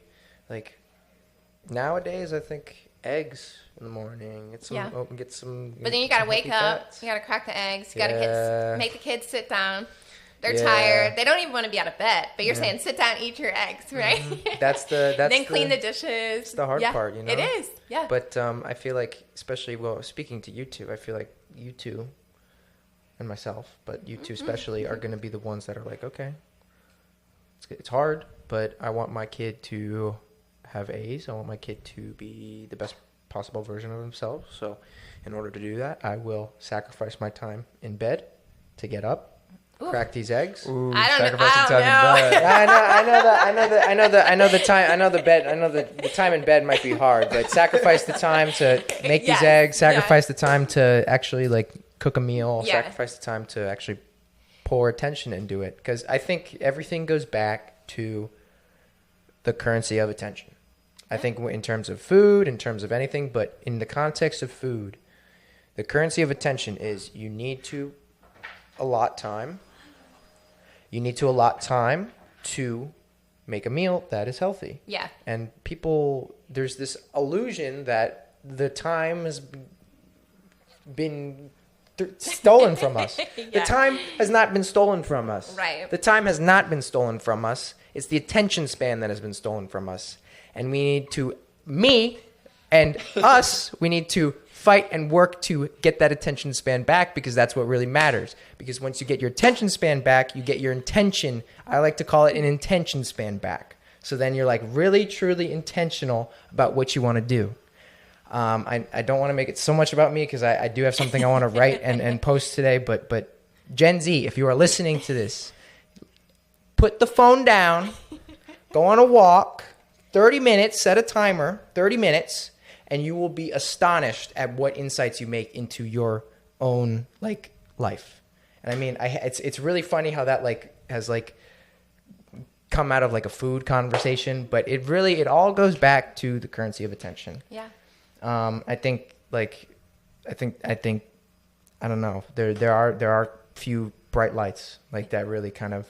Like nowadays, I think eggs in the morning. Get some. But then you gotta wake up. Fats. You gotta crack the eggs. You gotta make the kids sit down. They're tired. They don't even want to be out of bed. But you're saying sit down, eat your eggs, right? That's then clean the dishes. It's the hard part, It is. Yeah. But I feel like, especially speaking to you two, I feel like you two and myself, but you two especially are going to be the ones that are like, okay, it's hard, but I want my kid to have A's. I want my kid to be the best possible version of themselves. So in order to do that, I will sacrifice my time in bed to get up, crack these eggs. Ooh, I don't know. I know the time in bed might be hard, but sacrifice the time to make these eggs, sacrifice the time to actually like cook a meal, sacrifice the time to actually pour attention into it. Because I think everything goes back to the currency of attention. I think in terms of food, in terms of anything, but in the context of food, the currency of attention is you need to allot time. You need to allot time to make a meal that is healthy. Yeah. And there's this illusion that the time has been stolen from us. The time has not been stolen from us. Right. The time has not been stolen from us. It's the attention span that has been stolen from us. And we need to, we need to fight and work to get that attention span back, because that's what really matters. Because once you get your attention span back, you get your intention. I like to call it an intention span back. So then you're like really, truly intentional about what you want to do. I don't want to make it so much about me because I do have something I want to write and post today. But Gen Z, if you are listening to this, put the phone down, go on a walk, 30 minutes, set a timer, 30 minutes, and you will be astonished at what insights you make into your own like life. And I mean, it's really funny how that like has like come out of like a food conversation, but it all goes back to the currency of attention. Yeah. I think I don't know. There are few bright lights like that really kind of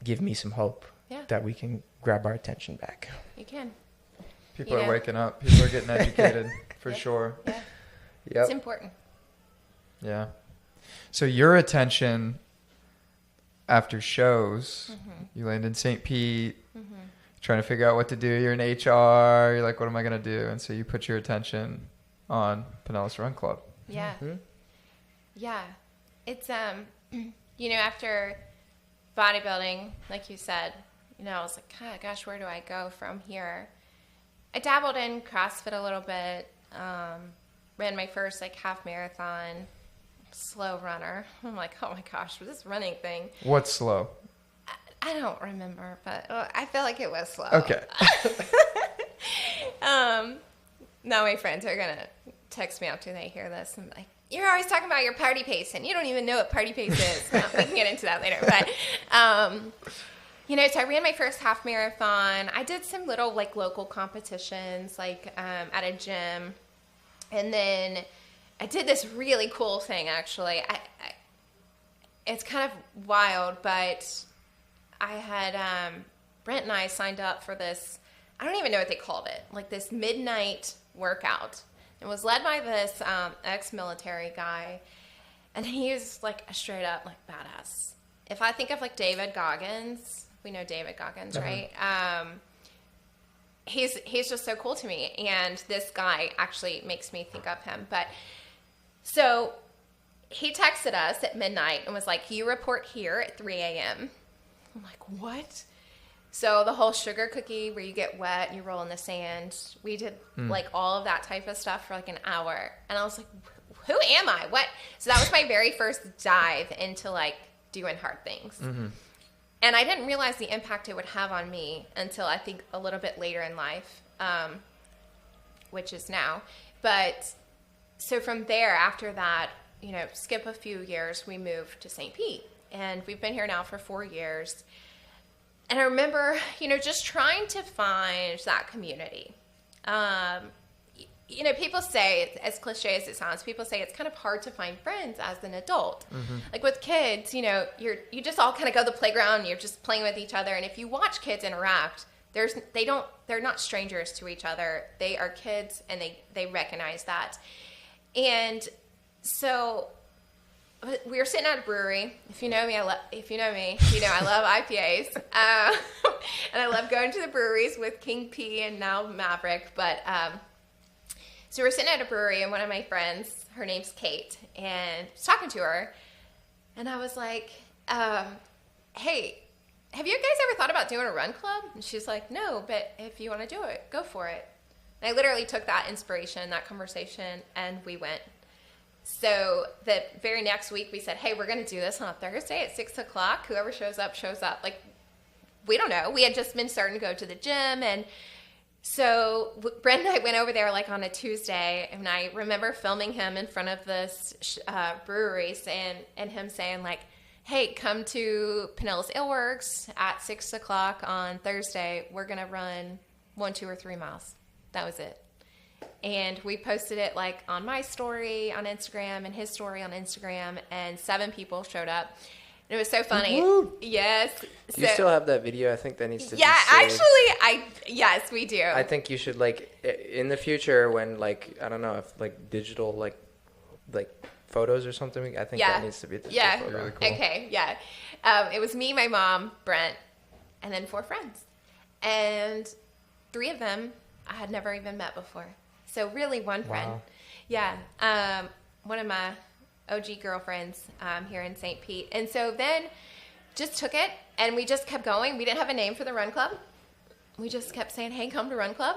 give me some hope that we can grab our attention back. You can. People are waking up. People are getting educated for sure. Yeah. Yep. It's important. Yeah. So your attention after shows, you land in St. Pete, trying to figure out what to do. You're in HR. You're like, what am I going to do? And so you put your attention on Pinellas Run Club. Yeah. Yeah. It's, after bodybuilding, like you said, I was like, oh, gosh, where do I go from here? I dabbled in CrossFit a little bit, ran my first like half marathon, slow runner. I'm like, oh my gosh, this running thing. What's slow? I don't remember, but I feel like it was slow. Okay. Now my friends are going to text me after they hear this and be like, you're always talking about your party pace, and you don't even know what party pace is. No, we can get into that later. But, so I ran my first half marathon. I did some little, like, local competitions, like, at a gym. And then I did this really cool thing, actually. It's kind of wild, but I had Brent and I signed up for this, I don't even know what they called it, like this midnight workout. It was led by this ex-military guy, and he's like a straight up like badass. If I think of like David Goggins, we know David Goggins, right? He's just so cool to me, and this guy actually makes me think of him. But so he texted us at midnight and was like, you report here at 3 a.m. I'm like, what? So the whole sugar cookie where you get wet and you roll in the sand, we did like all of that type of stuff for like an hour. And I was like, who am I? What? So that was my very first dive into like doing hard things. Mm-hmm. And I didn't realize the impact it would have on me until I think a little bit later in life, which is now. But so from there, after that, skip a few years, we moved to St. Pete. And we've been here now for 4 years. And I remember, just trying to find that community. People say, as cliche as it sounds, people say it's kind of hard to find friends as an adult. Mm-hmm. Like with kids, you just all kind of go to the playground and you're just playing with each other. And if you watch kids interact, they're not strangers to each other. They are kids, and they recognize that. And so we were sitting at a brewery. If you know me, I love IPAs. And I love going to the breweries with King P and now Maverick. But so we're sitting at a brewery, and one of my friends, her name's Kate, and I was talking to her, and I was like, hey, have you guys ever thought about doing a run club? And she's like, no, but if you want to do it, go for it. And I literally took that inspiration, that conversation, and we went. So the very next week we said, hey, we're going to do this on a Thursday at 6 o'clock. Whoever shows up, shows up. Like, we don't know. We had just been starting to go to the gym. And so Brent and I went over there like on a Tuesday. And I remember filming him in front of this brewery and him saying like, hey, come to Pinellas Aleworks at 6 o'clock on Thursday. We're going to run 1, 2, or 3 miles. That was it. And we posted it like on my story on Instagram and his story on Instagram, and 7 people showed up. And it was so funny. Woo-hoo. Yes. Do you still have that video? I think that needs to be saved. Yes, we do. I think you should like in the future when like, I don't know, if like digital like photos or something, I think that needs to be the photo. Really cool. Okay, yeah. It was me, my mom, Brent, and then 4 friends. And 3 of them I had never even met before. So really one friend. Wow. Yeah. One of my OG girlfriends here in St. Pete. And so then just took it, and we just kept going. We didn't have a name for the run club. We just kept saying, hey, come to Run Club.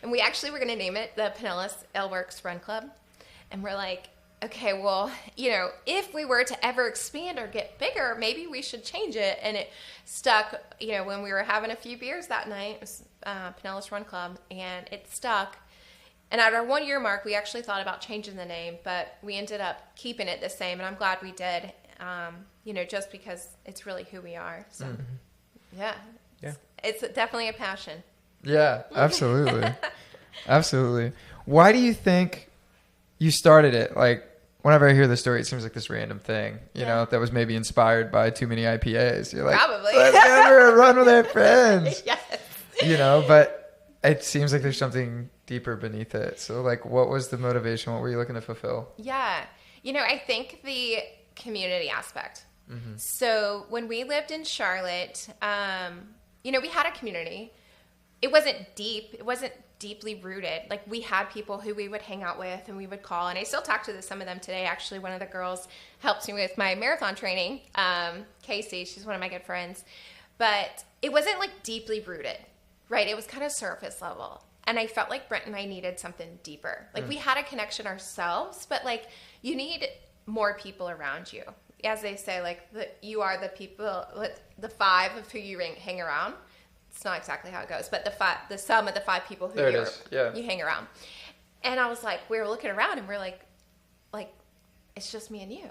And we actually were going to name it the Pinellas Aleworks Run Club. And we're like, okay, well, if we were to ever expand or get bigger, maybe we should change it. And it stuck, when we were having a few beers that night. It was Pinellas Run Club, and it stuck. And at our 1 year mark, we actually thought about changing the name, but we ended up keeping it the same, and I'm glad we did, just because it's really who we are. So, yeah. It's definitely a passion. Yeah, absolutely. Absolutely. Why do you think you started it? Like, whenever I hear the story, it seems like this random thing, that was maybe inspired by too many IPAs. You're like, probably. Let's go for a run with our friends. Yes. But it seems like there's something deeper beneath it. So, like, what was the motivation? What were you looking to fulfill? Yeah. I think the community aspect. Mm-hmm. So, when we lived in Charlotte, we had a community. It wasn't deep. It wasn't deeply rooted. Like, we had people who we would hang out with and we would call. And I still talk to some of them today. Actually, one of the girls helps me with my marathon training. Casey, she's one of my good friends. but it wasn't like deeply rooted, right? It was kind of surface level. And I felt like Brent and I needed something deeper. Like we had a connection ourselves, but like you need more people around you. As they say, like you are the people, the 5 of who you hang around. It's not exactly how it goes, but the sum of the 5 people who you hang around. And I was like, we were looking around and we're like, it's just me and you.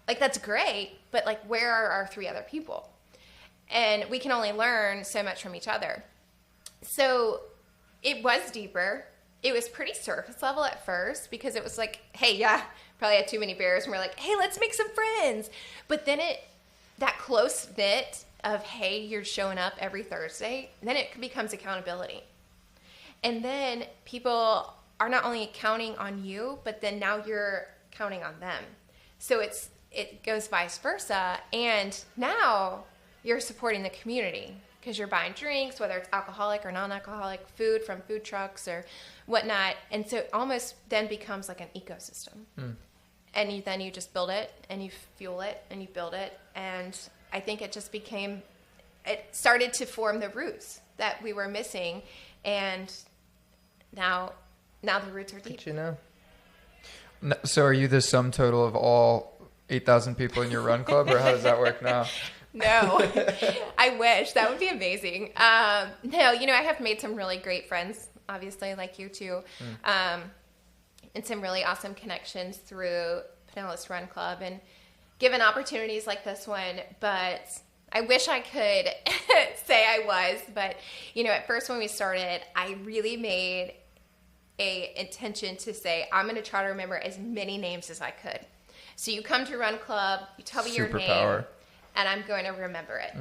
Like, that's great, but like, where are our 3 other people? And we can only learn so much from each other. So it was deeper. It was pretty surface level at first because it was like, hey, yeah, probably had too many beers. And we're like, hey, let's make some friends. But then that close knit of, hey, you're showing up every Thursday, then it becomes accountability. And then people are not only counting on you, but then now you're counting on them. So it goes vice versa. And now you're supporting the community because you're buying drinks, whether it's alcoholic or non-alcoholic, food from food trucks or whatnot. And so it almost then becomes like an ecosystem. And then you just build it and you fuel it and you build it. And I think it just it started to form the roots that we were missing. And now the roots are deep. But you know. So are you the sum total of all 8,000 people in your run club, or how does that work now? No, I wish. That would be amazing. No, I have made some really great friends, obviously, like you too, and some really awesome connections through Pinellas Run Club and given opportunities like this one. But I wish I could say I was. But, at first when we started, I really made a intention to say, I'm going to try to remember as many names as I could. So you come to Run Club, you tell me your name, and I'm going to remember it,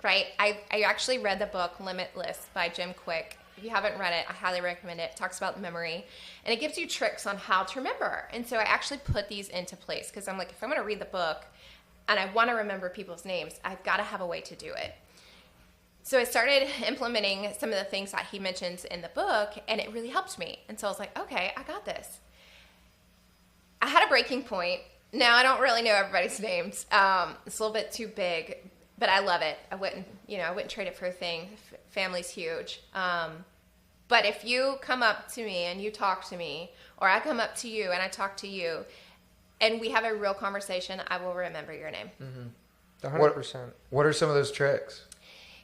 right? I actually read the book Limitless by Jim Quick. If you haven't read it, I highly recommend it. It talks about memory, and it gives you tricks on how to remember. And so I actually put these into place because I'm like, if I'm going to read the book and I want to remember people's names, I've got to have a way to do it. So I started implementing some of the things that he mentions in the book, and it really helped me. And so I was like, okay, I got this. I had a breaking point. Now, I don't really know everybody's names. It's a little bit too big, but I love it. I wouldn't trade it for a thing. Family's huge. But if you come up to me and you talk to me, or I come up to you and I talk to you, and we have a real conversation, I will remember your name. 100%. What are some of those tricks?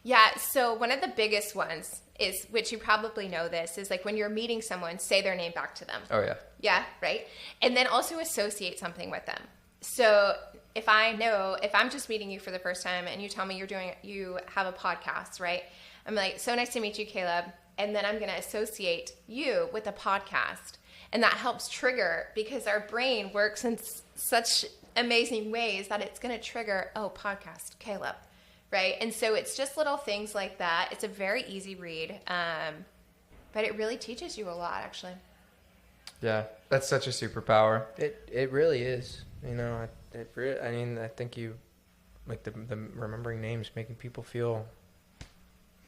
Yeah, so one of the biggest ones is, which you probably know this, is like when you're meeting someone, say their name back to them. Oh, yeah. Yeah, right? And then also associate something with them. So if I'm just meeting you for the first time and you tell me you have a podcast, right? I'm like, so nice to meet you, Caleb. And then I'm going to associate you with a podcast. And that helps trigger, because our brain works in such amazing ways that it's going to trigger, podcast, Caleb. Right? And so it's just little things like that. It's a very easy read, but it really teaches you a lot, actually. Yeah, that's such a superpower. It really is. I think you, like the remembering names, making people feel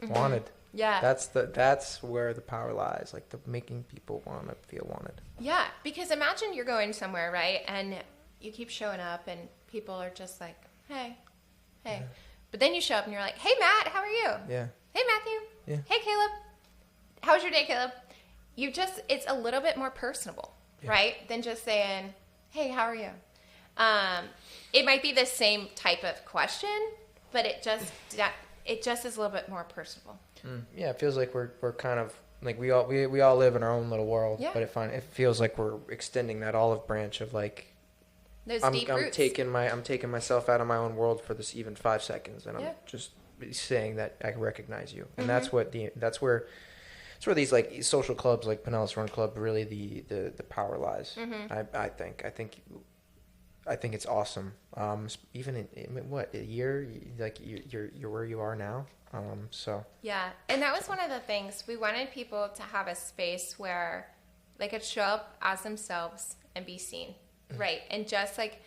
wanted. Yeah. That's where the power lies, like the making people want to feel wanted. Yeah, because imagine you're going somewhere, right? And you keep showing up and people are just like, hey. Yeah. But then you show up and you're like, hey, Matt, how are you? Yeah. Hey, Matthew. Yeah. Hey, Caleb. How was your day, Caleb? It's a little bit more personable, right? Than just saying, hey, how are you? It might be the same type of question, but it just is a little bit more personable. Yeah, it feels like we're kind of like we all live in our own little world, but it feels like we're extending that olive branch of like, those deep roots. I'm taking myself out of my own world for this even 5 seconds, and I'm just saying that I recognize you, and that's where these like social clubs like Pinellas Run Club really the power lies. I think it's awesome. Even in what, a year, like you're where you are now. Yeah, and that was one of the things we wanted people to have, a space where they could show up as themselves and be seen. Right. And just like,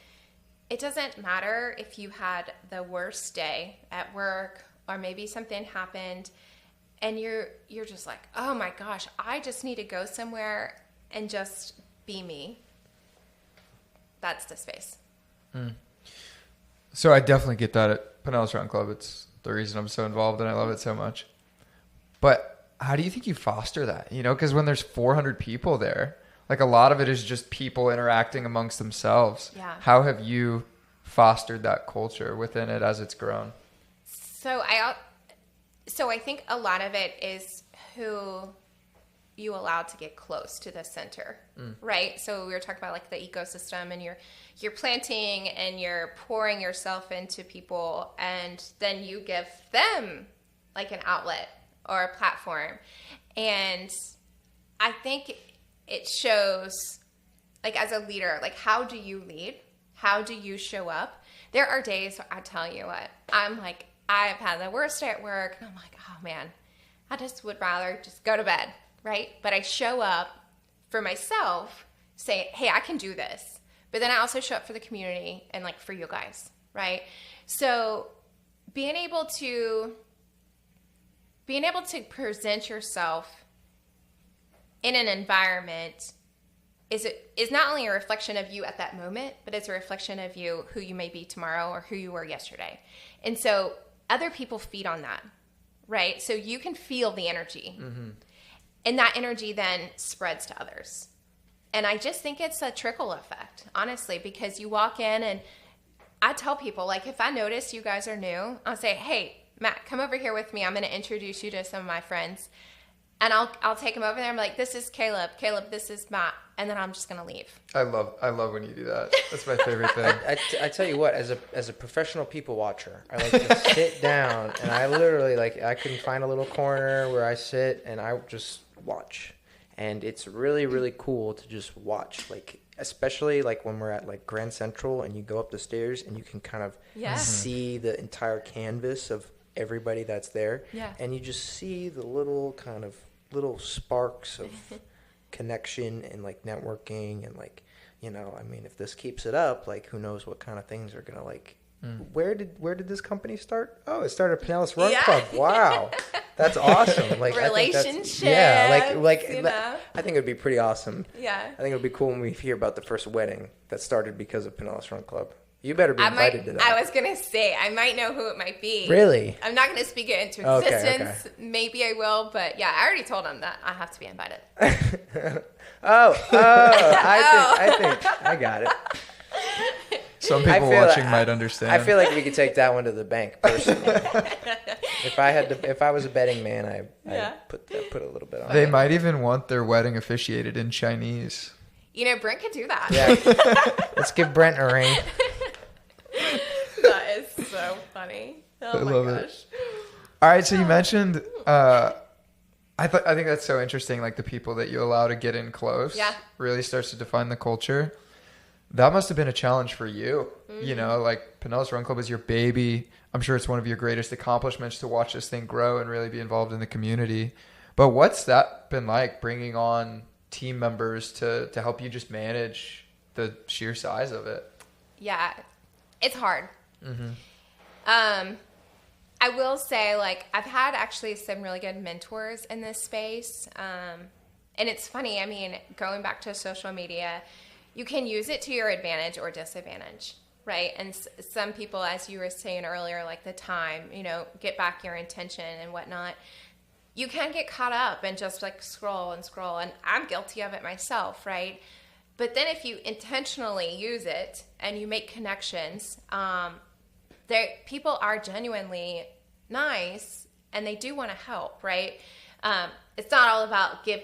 it doesn't matter if you had the worst day at work or maybe something happened and you're just like, oh my gosh, I just need to go somewhere and just be me. That's the space. So I definitely get that at Pinellas Run Club. It's the reason I'm so involved and I love it so much. But how do you think you foster that? You know, because when there's 400 people there, like a lot of it is just people interacting amongst themselves. Yeah. How have you fostered that culture within it as it's grown? So I think a lot of it is who you allow to get close to the center, right? So we were talking about like the ecosystem, and you're planting and you're pouring yourself into people, and then you give them like an outlet or a platform. And I think it shows, like, as a leader, like, how do you lead? How do you show up? There are days where I tell you what, I'm like, I've had the worst day at work, and I'm like, oh man, I just would rather just go to bed, right? But I show up for myself, say, hey, I can do this. But then I also show up for the community and like for you guys, right? So being able to present yourself in an environment is not only a reflection of you at that moment, but it's a reflection of you, who you may be tomorrow or who you were yesterday. And so other people feed on that, right? So you can feel the energy. Mm-hmm. And that energy then spreads to others. And I just think it's a trickle effect, honestly, because you walk in, and I tell people, like, if I notice you guys are new, I'll say, hey, Matt, come over here with me. I'm going to introduce you to some of my friends. And I'll take them over there. I'm like, this is Caleb. Caleb, this is Matt. And then I'm just going to leave. I love when you do that. That's my favorite thing. I tell you what, as a professional people watcher, I like to sit down, and I literally, like, I can find a little corner where I sit and I just watch. And it's really, really cool to just watch, like, especially like when we're at like Grand Central and you go up the stairs and you can kind of see the entire canvas of everybody that's there. Yeah. And you just see the little sparks of connection and like networking and like, you know, I mean, if this keeps it up, like, who knows what kind of things are going to like, where did this company start? Oh, it started Pinellas Run Club. Wow. That's awesome. Like, relationship. You know? I think it would be pretty awesome. Yeah. I think it would be cool when we hear about the first wedding that started because of Pinellas Run Club. You better be invited to that. I was going to say, I might know who it might be. Really? I'm not going to speak it into existence. Okay. Maybe I will, but yeah, I already told him that I have to be invited. I think I got it. Some people watching might understand. I feel like we could take that one to the bank personally. If I was a betting man, I'd put a little bit on. They might even want their wedding officiated in Chinese. You know, Brent could do that. Yeah. Let's give Brent a ring. That is so funny. Oh my gosh. It. All right, so you mentioned I think that's so interesting, like the people that you allow to get in close really starts to define the culture. That must have been a challenge for you. Mm-hmm. You know, like Pinellas Run Club is your baby. I'm sure it's one of your greatest accomplishments to watch this thing grow and really be involved in the community. But what's that been like, bringing on team members to help you just manage the sheer size of it? Yeah, it's hard. Mm-hmm. I will say, like, I've had actually some really good mentors in this space. And it's funny, I mean, going back to social media, you can use it to your advantage or disadvantage, right? And some people, as you were saying earlier, like the time, you know, get back your intention and whatnot. You can get caught up and just like scroll, and I'm guilty of it myself, right? But then if you intentionally use it and you make connections, people are genuinely nice and they do want to help, right? It's not all about give,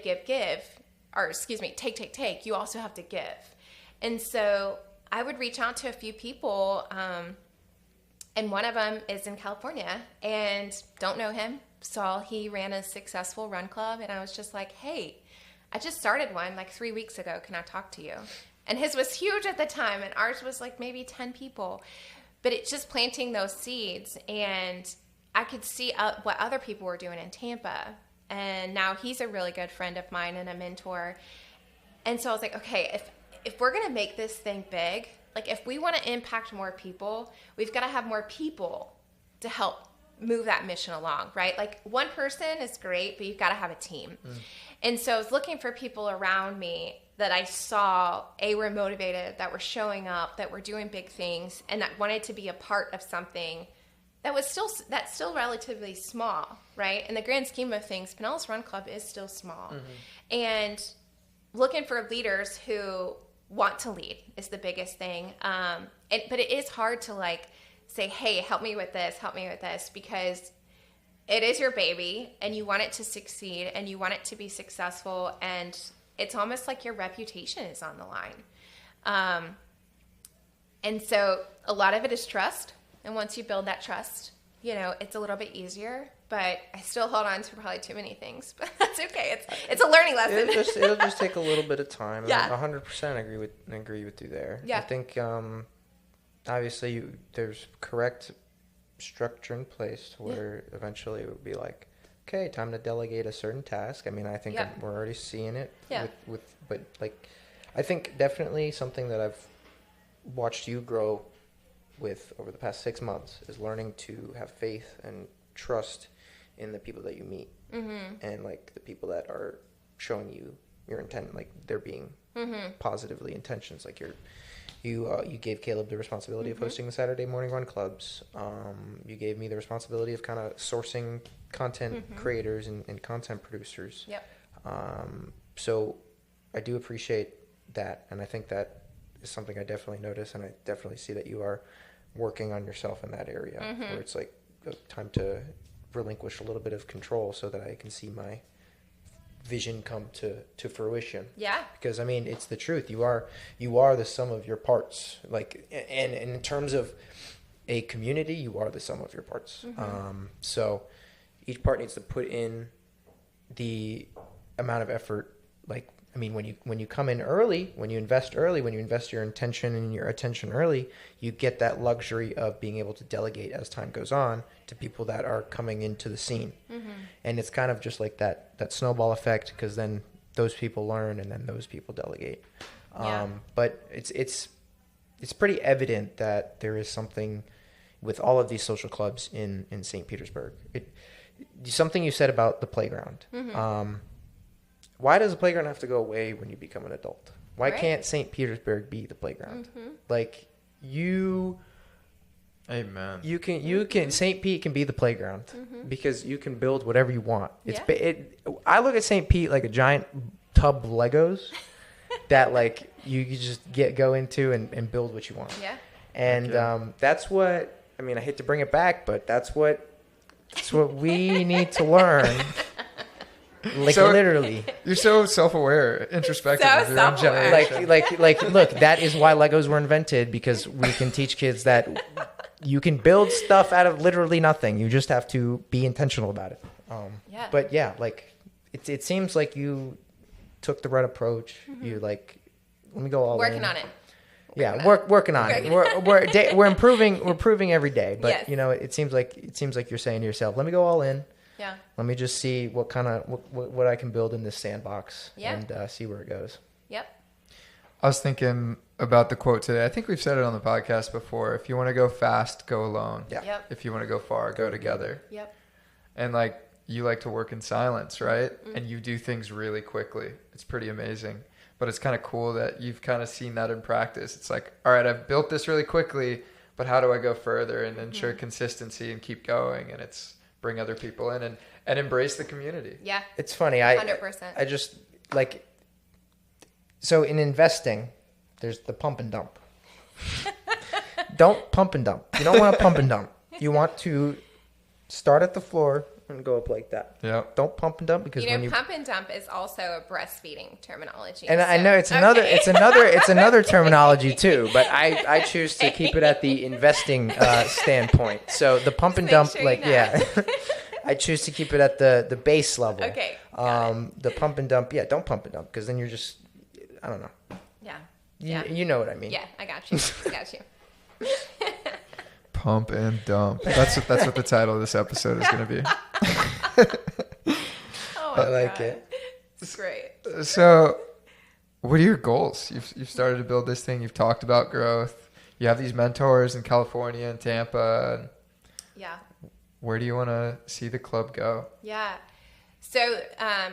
or take. You also have to give. And so I would reach out to a few people, and one of them is in California and don't know him. Saw he ran a successful run club, and I was just like, hey, I just started one like 3 weeks ago. Can I talk to you? And his was huge at the time, and ours was like maybe 10 people. But it's just planting those seeds, and I could see what other people were doing in Tampa. And now he's a really good friend of mine and a mentor. And so I was like, okay, if we're going to make this thing big, like if we want to impact more people, we've got to have more people to help move that mission along, right? Like one person is great, but you've got to have a team. And so I was looking for people around me that I saw were motivated, that were showing up, that were doing big things, and that wanted to be a part of something that's still relatively small, right? In the grand scheme of things, Pinellas Run Club is still small. And looking for leaders who want to lead is the biggest thing. But it is hard to like say, hey, help me with this, because it is your baby and you want it to succeed and you want it to be successful, and it's almost like your reputation is on the line. And so a lot of it is trust. And once you build that trust, it's a little bit easier, but I still hold on to probably too many things, but that's okay. It's a learning lesson. It'll just take a little bit of time. Yeah. 100% agree with you there. Yeah. I think, obviously there's correct structure in place where eventually it would be like, okay, time to delegate a certain task. I mean, I think we're already seeing it but like, I think definitely something that I've watched you grow with over the past 6 months is learning to have faith and trust in the people that you meet, and like the people that are showing you your intent, like they're being positively intentions. Like you gave Caleb the responsibility of hosting the Saturday morning run clubs. You gave me the responsibility of kind of sourcing content creators and content producers. So I do appreciate that, and I think that is something I definitely notice, and I definitely see that you are working on yourself in that area, where it's like time to relinquish a little bit of control so that I can see my vision come to fruition. Yeah. Because I mean, it's the truth. You are the sum of your parts. Like, and in terms of a community, you are the sum of your parts. So each part needs to put in the amount of effort. Like, I mean, when you come in early, when you invest early, when you invest your intention and your attention early, you get that luxury of being able to delegate as time goes on to people that are coming into the scene. And it's kind of just like that snowball effect, because then those people learn and then those people delegate. But it's pretty evident that there is something with all of these social clubs in St. Petersburg. Something you said about the playground. Why does the playground have to go away when you become an adult? Why can't St. Petersburg be the playground? Like, Amen. You can St. Pete can be the playground because you can build whatever you want. I look at St. Pete like a giant tub of Legos that like you just go into and build what you want. Yeah. And that's what, I mean, I hate to bring it back, but that's what we need to learn. Like, so literally, you're so self-aware, introspective. So self-aware. Like, look, that is why Legos were invented, because we can teach kids that you can build stuff out of literally nothing. You just have to be intentional about it. But yeah, like it seems like you took the right approach. You like, let me go all working in. on it. Working on it. We're improving. We're improving every day. But it seems like you're saying to yourself, let me go all in. Yeah. Let me just see what I can build in this sandbox and see where it goes. Yep. I was thinking about the quote today. I think we've said it on the podcast before. If you want to go fast, go alone. Yeah. Yep. If you want to go far, go together. Yep. And like, you like to work in silence, right? And you do things really quickly. It's pretty amazing. But it's kind of cool that you've kind of seen that in practice. It's like, all right, I've built this really quickly, but how do I go further and ensure consistency and keep going? And it's bring other people in and embrace the community. Yeah. It's funny. 100%. I just like, so in investing, there's the pump and dump. Don't pump and dump. You don't want to pump and dump. You want to start at the floor and go up like that. Yeah. Don't pump and dump, because pump and dump is also a breastfeeding terminology. And so. I know it's another terminology too, but I choose to keep it at the investing standpoint. So the pump and dump, I choose to keep it at the base level. Okay. The pump and dump, don't pump and dump, because then you're just, I don't know. Yeah. You know what I mean. Yeah, I got you. Pump and dump. That's what the title of this episode is going to be. I like it. It's great. So, what are your goals? You've started to build this thing. You've talked about growth. You have these mentors in California and Tampa. Yeah. Where do you want to see the club go? Yeah. So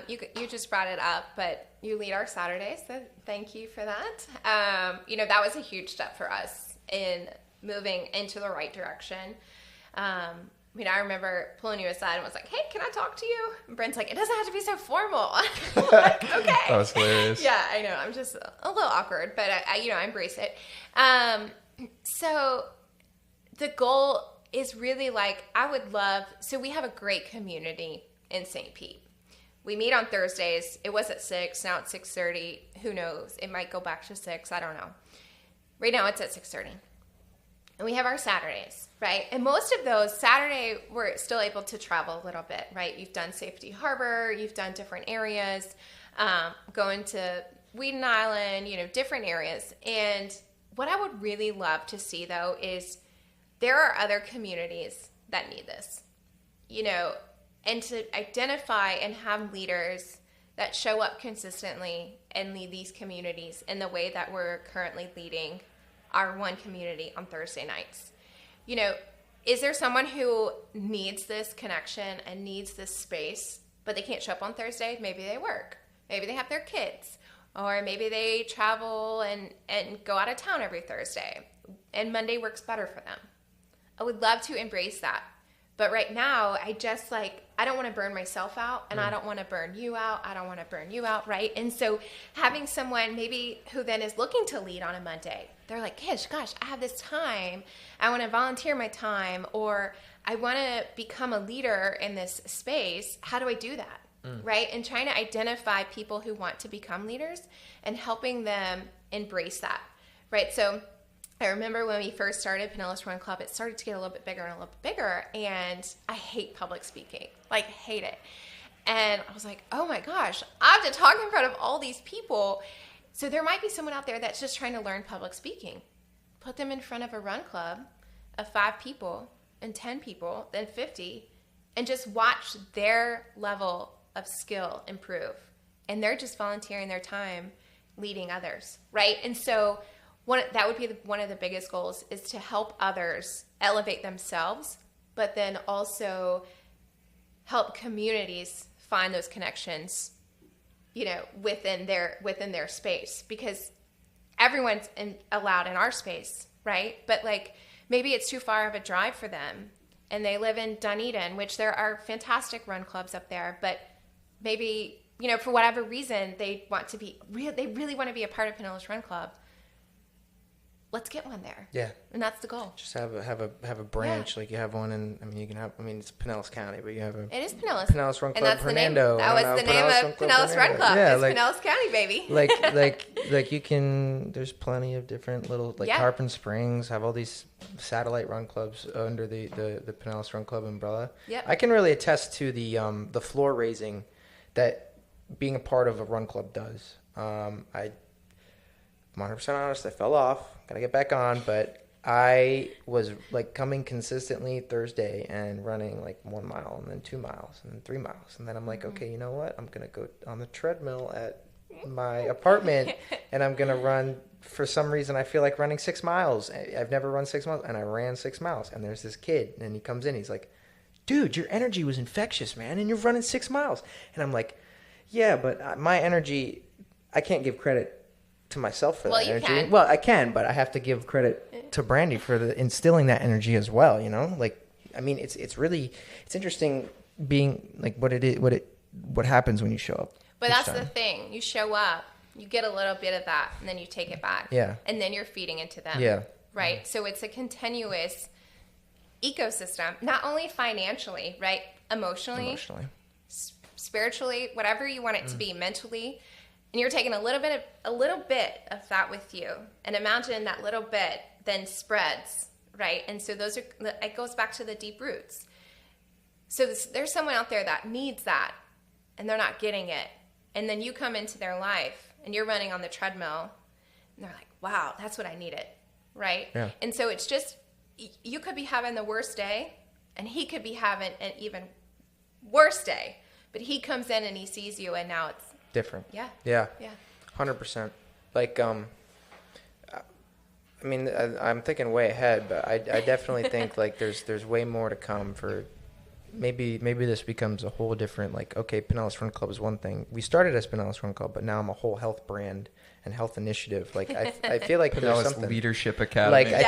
you just brought it up, but you lead our Saturdays, so thank you for that. That was a huge step for us in moving into the right direction. I mean, I remember pulling you aside and was like, hey, can I talk to you? And Brent's like, it doesn't have to be so formal. I'm like, okay. That was hilarious. Yeah, I know. I'm just a little awkward, but I embrace it. So the goal is really like, I would love, so we have a great community in St. Pete. We meet on Thursdays. It was at 6. Now it's 6:30. Who knows? It might go back to 6. I don't know. Right now it's at 6:30. And we have our Saturdays, right? And most of those, Saturday, we're still able to travel a little bit, right? You've done Safety Harbor, you've done different areas, going to Wheaton Island, different areas. And what I would really love to see, though, is there are other communities that need this, and to identify and have leaders that show up consistently and lead these communities in the way that we're currently leading our one community on Thursday nights. Is there someone who needs this connection and needs this space, but they can't show up on Thursday? Maybe they work. Maybe they have their kids. Or maybe they travel and go out of town every Thursday. And Monday works better for them. I would love to embrace that. But right now, I don't want to burn myself out, and I don't want to burn you out. I don't want to burn you out, right? And so having someone maybe who then is looking to lead on a Monday, they're like, gosh, I have this time. I want to volunteer my time, or I want to become a leader in this space. How do I do that, right? And trying to identify people who want to become leaders and helping them embrace that, right? So I remember when we first started Pinellas Run Club, it started to get a little bit bigger and a little bit bigger, and I hate public speaking, hate it. And I was like, oh my gosh, I have to talk in front of all these people. So there might be someone out there that's just trying to learn public speaking. Put them in front of a run club of 5 people and 10 people, then 50, and just watch their level of skill improve. And they're just volunteering their time leading others, right? And so that would be one of the biggest goals, is to help others elevate themselves, but then also help communities find those connections, within their space, because everyone's allowed in our space, right? But maybe it's too far of a drive for them, and they live in Dunedin, which there are fantastic run clubs up there, but maybe for whatever reason they really want to be a part of Pinellas Run Club. Let's get one there. Yeah. And that's the goal. Just have a branch, like you have one it's Pinellas County, but you have It is Pinellas. Pinellas Run Club, and that's Hernando. That was the name of Pinellas Run Club. Yeah, it's Pinellas County, baby. like you can, there's plenty of different little, Tarpon Springs have all these satellite run clubs under the Pinellas Run Club umbrella. Yep. I can really attest to the floor raising that being a part of a run club does. I'm 100% honest, I fell off. Gotta get back on, but I was coming consistently Thursday and running 1 mile and then 2 miles and then 3 miles. And then I'm like, okay, you know what? I'm going to go on the treadmill at my apartment and I'm going to run. For some reason, I feel like running 6 miles. I've never run 6 miles, and I ran 6 miles. And there's this kid, and he comes in. He's like, dude, your energy was infectious, man, and you're running 6 miles. And I'm like, yeah, but my energy, I can't give credit to myself for that energy. Can. Well, I can, but I have to give credit to Brandee for instilling that energy as well. It's interesting being what happens when you show up. But that's the thing. You show up, you get a little bit of that, and then you take it back. Yeah. And then you're feeding into them. Yeah. Right. Mm-hmm. So it's a continuous ecosystem, not only financially, right? Emotionally, spiritually, whatever you want it to be, mentally. And you're taking a little bit of that with you, and imagine that little bit then spreads, right? And so it goes back to the deep roots. So there's someone out there that needs that, and they're not getting it. And then you come into their life, and you're running on the treadmill, and they're like, wow, that's what I needed, right? Yeah. And so it's just, you could be having the worst day, and he could be having an even worse day, but he comes in and he sees you, and now it's different. Yeah. 100%. I'm thinking way ahead, but I definitely think there's way more to come for maybe this becomes a whole different, like, okay, Pinellas Run Club is one thing. We started as Pinellas Run Club, but now I'm a whole health brand and health initiative. Like, I feel like there's Pinellas something. Leadership Academy. Like,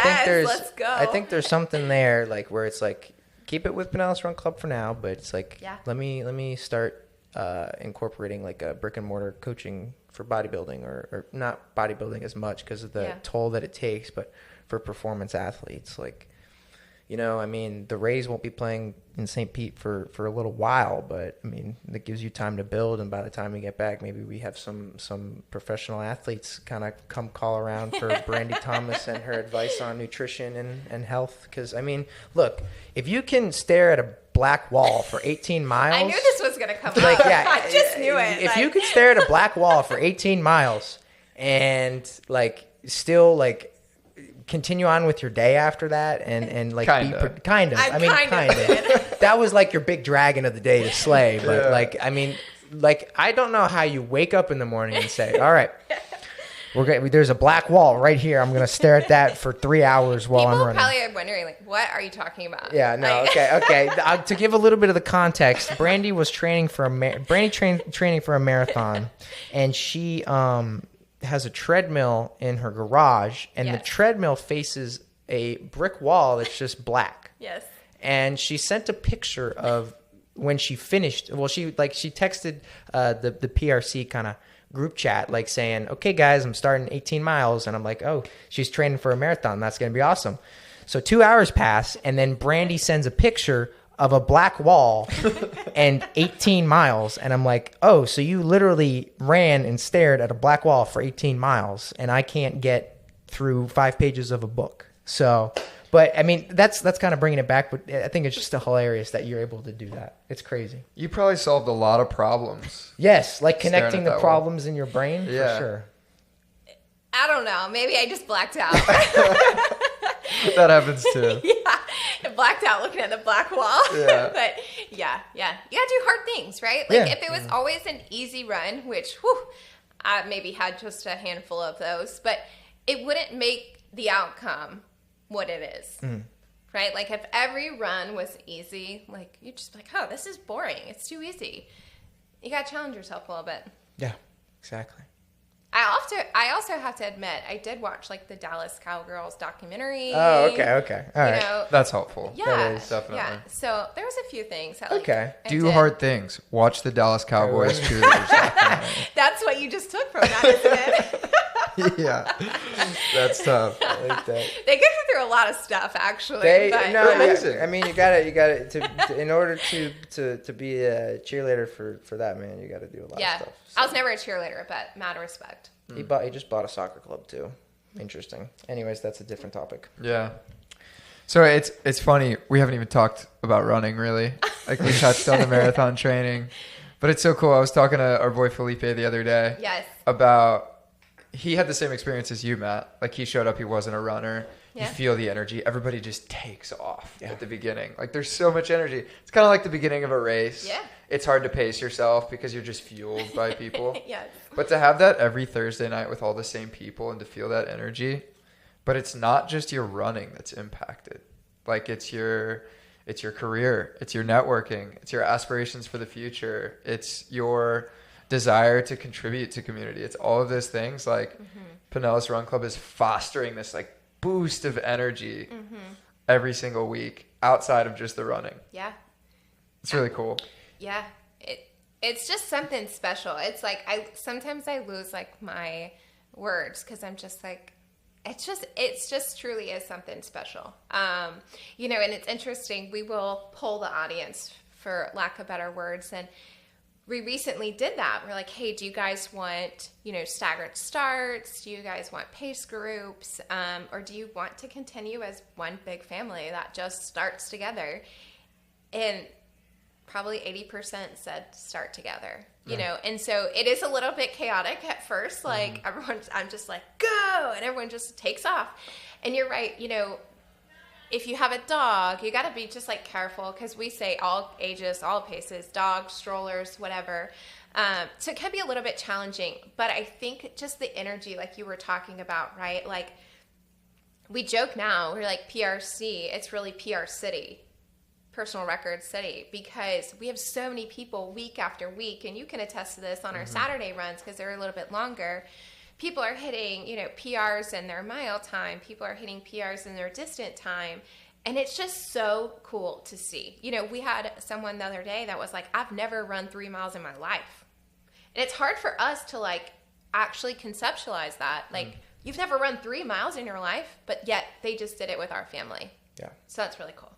Let's go. I think there's something there, like, where it's like, keep it with Pinellas Run Club for now, but it's like, let me start incorporating like a brick and mortar coaching for bodybuilding, or not bodybuilding as much because of the toll that it takes, but for performance athletes, like, you know, I mean, the Rays won't be playing in St. Pete for a little while, but I mean, that gives you time to build. And by the time we get back, maybe we have some professional athletes kind of come call around for Brandee Thomas and her advice on nutrition and health. Because, I mean, look, if you can stare at a black wall for 18 miles. I knew this was going to come like, up. yeah, I just knew it. If you could stare at a black wall for 18 miles and like still like continue on with your day after that and like kind of. I mean, kind of. That was like your big dragon of the day to slay. But like, I mean, like, I don't know how you wake up in the morning and say, all right, there's a black wall right here. I'm going to stare at that for 3 hours while I'm running. People probably are wondering, like, what are you talking about? Yeah, no, okay. To give a little bit of the context, Brandee was training for training for a marathon, and she has a treadmill in her garage, and the treadmill faces a brick wall that's just black. Yes. And she sent a picture of when she finished. Well, she texted the PRC kind of group chat, like saying, okay, guys, I'm starting 18 miles. And I'm like, oh, she's training for a marathon. That's going to be awesome. So 2 hours pass, and then Brandee sends a picture of a black wall and 18 miles. And I'm like, oh, so you literally ran and stared at a black wall for 18 miles, and I can't get through 5 pages of a book. So, but I mean, that's kind of bringing it back. But I think it's just hilarious that you're able to do that. It's crazy. You probably solved a lot of problems. Yes, like connecting the problems in your brain, for sure. I don't know. Maybe I just blacked out. That happens too. Yeah, I blacked out looking at the black wall. Yeah. But yeah. You gotta do hard things, right? Like if it was always an easy run, which I maybe had just a handful of those, but it wouldn't make the outcome what it is. Right? Like if every run was easy, like you'd just be like, oh, this is boring. It's too easy. You gotta challenge yourself a little bit. Yeah, exactly. I also have to admit, I did watch like the Dallas Cowgirls documentary. Oh, okay. All right. Know, that's helpful. Yeah, that is, definitely. Yeah. So there was a few things. That, like, Do hard things. Watch the Dallas Cowboys cheerleaders documentary. That's what you just took from that, isn't it? Yeah, that's tough. I like that. They go through a lot of stuff, actually. I mean, you gotta to in order to be a cheerleader for that, man, you gotta do a lot of stuff. So. I was never a cheerleader, but mad respect. He just bought a soccer club too. Interesting. Anyways, that's a different topic. Yeah. So it's funny. We haven't even talked about running really. Like we touched on the marathon training, but it's so cool. I was talking to our boy Felipe the other day. Yes. About. He had the same experience as you, Matt. Like he showed up, he wasn't a runner. Yeah. You feel the energy. Everybody just takes off at the beginning. Like there's so much energy. It's kind of like the beginning of a race. Yeah. It's hard to pace yourself because you're just fueled by people. Yes. But to have that every Thursday night with all the same people and to feel that energy, but it's not just your running that's impacted. Like it's your career, it's your networking, it's your aspirations for the future, it's your desire to contribute to community. It's all of those things. Like Pinellas Run Club is fostering this like boost of energy every single week outside of just the running. Yeah. It's really cool. Yeah. It's just something special. It's like sometimes I lose like my words because I'm just like, it's just truly is something special. You know, and it's interesting. We will poll the audience, for lack of better words, and we recently did that. We're like, hey, do you guys want, staggered starts? Do you guys want pace groups? Or do you want to continue as one big family that just starts together? And probably 80% said start together, you know? And so it is a little bit chaotic at first. Like I'm just like, go, and everyone just takes off. And you're right. If you have a dog, you got to be just like careful because we say all ages, all paces, dogs, strollers, whatever. So it can be a little bit challenging, but I think just the energy, like you were talking about, right? Like we joke now, we're like PRC, it's really PR City. personal record city because we have so many people week after week, and you can attest to this on our Saturday runs because they're a little bit longer. People are hitting, PRs in their mile time. People are hitting PRs in their distant time. And it's just so cool to see. We had someone the other day that was like, I've never run 3 miles in my life. And it's hard for us to actually conceptualize that. You've never run 3 miles in your life, but yet they just did it with our family. Yeah. So that's really cool.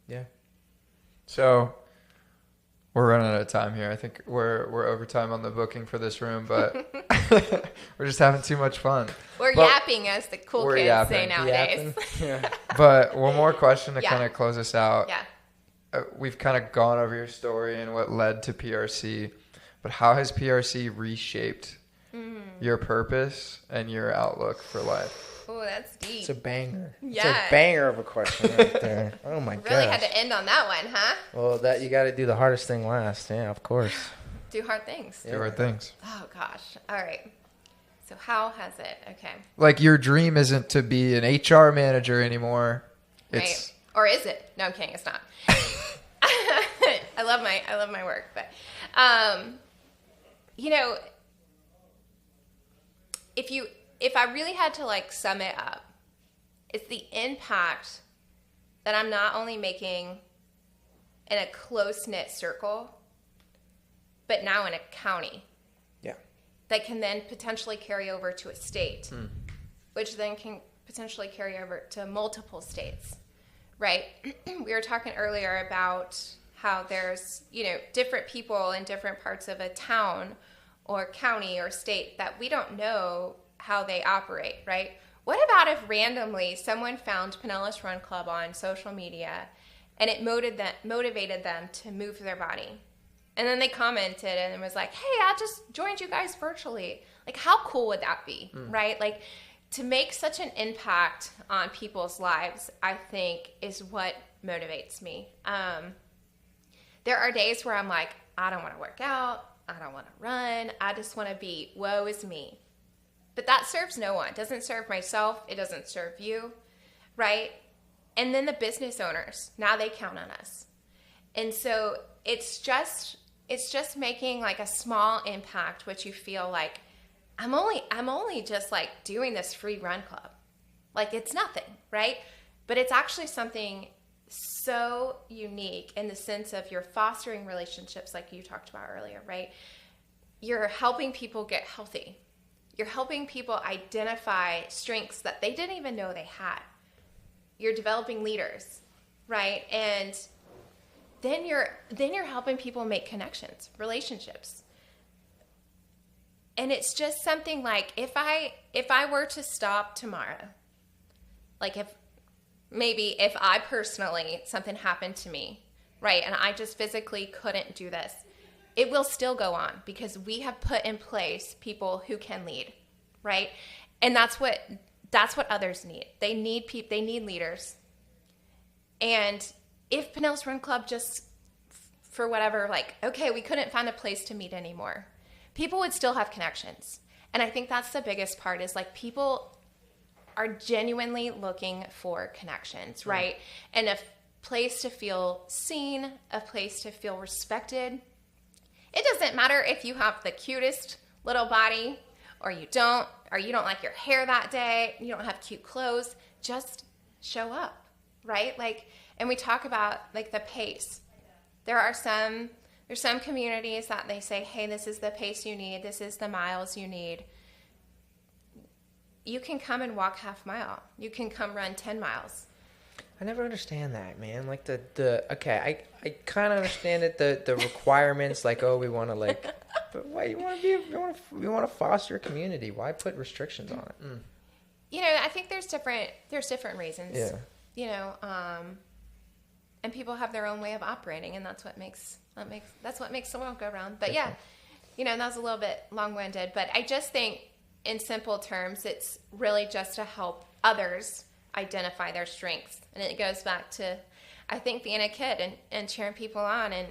Yeah. So we're running out of time here. I think we're over time on the booking for this room, but we're just having too much fun. We're yapping, as the cool kids say nowadays. Yeah. But one more question to Yeah. kind of close us out. Yeah. We've kind of gone over your story and what led to PRC, but how has PRC reshaped your purpose and your outlook for life? Oh, that's deep. It's a banger. Yeah. It's a banger of a question right there. Oh my god. Really had to end on that one, huh? Well, that you got to do the hardest thing last. Yeah, of course. Do hard things. Do hard things. Oh, gosh. All right. So how has it? Okay. Like your dream isn't to be an HR manager anymore. Right. It's Or is it? No, I'm kidding. It's not. I love my work, but if I really had to sum it up, it's the impact that I'm not only making in a close-knit circle, but now in a county. Yeah. That can then potentially carry over to a state, which then can potentially carry over to multiple states, right? We were talking earlier about how there's, different people in different parts of a town or county or state that we don't know how they operate, right? What about if randomly someone found Pinellas Run Club on social media and it motivated them to move their body? And then they commented and was like, hey, I just joined you guys virtually. How cool would that be, right? To make such an impact on people's lives, I think, is what motivates me. There are days where I'm like, I don't want to work out. I don't want to run. I just want to be, woe is me. But that serves no one. It doesn't serve myself. It doesn't serve you, right? And then the business owners, now they count on us. And so it's just making a small impact, which you feel like, I'm only just doing this free run club. It's nothing, right? But it's actually something so unique in the sense of you're fostering relationships like you talked about earlier, right? You're helping people get healthy. You're helping people identify strengths that they didn't even know they had. You're developing leaders, right? And then you're helping people make connections, relationships. And it's just something if I were to stop tomorrow, if I personally, something happened to me, right, and I just physically couldn't do this, it will still go on because we have put in place people who can lead, right? And that's what others need. They need leaders. And if Pinellas Run Club just, for whatever, okay, we couldn't find a place to meet anymore, people would still have connections. And I think that's the biggest part is people are genuinely looking for connections, right? And a place to feel seen, a place to feel respected. It doesn't matter if you have the cutest little body or you don't like your hair that day, you don't have cute clothes, just show up, right? And we talk about the pace. There's some communities that they say, hey, this is the pace you need, this is the miles you need. You can come and walk half mile. You can come run 10 miles. I never understand that, man. Okay, I kind of understand it. The requirements, we want to but why you want to foster a community? Why put restrictions on it? I think there's different reasons. Yeah. And people have their own way of operating, and that's what makes the world go round. But yeah, that was a little bit long-winded, but I just think, in simple terms, it's really just to help others identify their strengths. And it goes back to, I think, being a kid and cheering people on. And,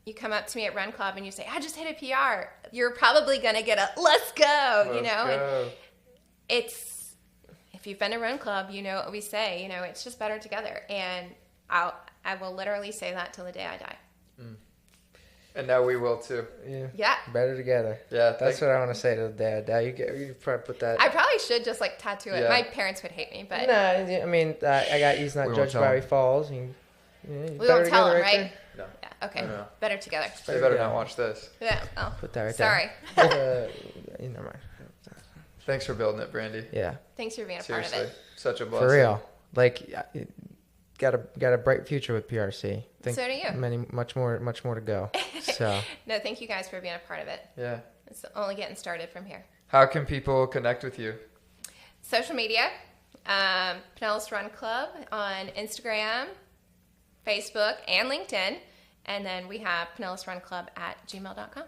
you come up to me at Run Club and you say, I just hit a PR. You're probably going to get a, let's go, Let's go. And if you've been to Run Club, you know what we say, it's just better together. And I will literally say that till the day I die. And now we will too. Yeah. Better together. Yeah, That's what I want to say to the dad. Dad, you probably put that. I probably should just like tattoo it. Yeah. My parents would hate me, but Nah, I mean, I got he's not We won't judged tell by how him. he falls. we won't tell them, right? No. Yeah. Okay. No. Better together. They better not watch this. Yeah. Oh. Put that right Sorry. there. Never mind. Thanks for building it, Brandee. Yeah, Thanks for being a Seriously, part of it. such a blessing. for real. Like, got a bright future with PRC. So do you. Much more to go. So No, thank you guys for being a part of it. Yeah. It's only getting started from here. How can people connect with you? Social media, Pinellas Run Club on Instagram, Facebook, and LinkedIn. And then we have PinellasRunClub@gmail.com.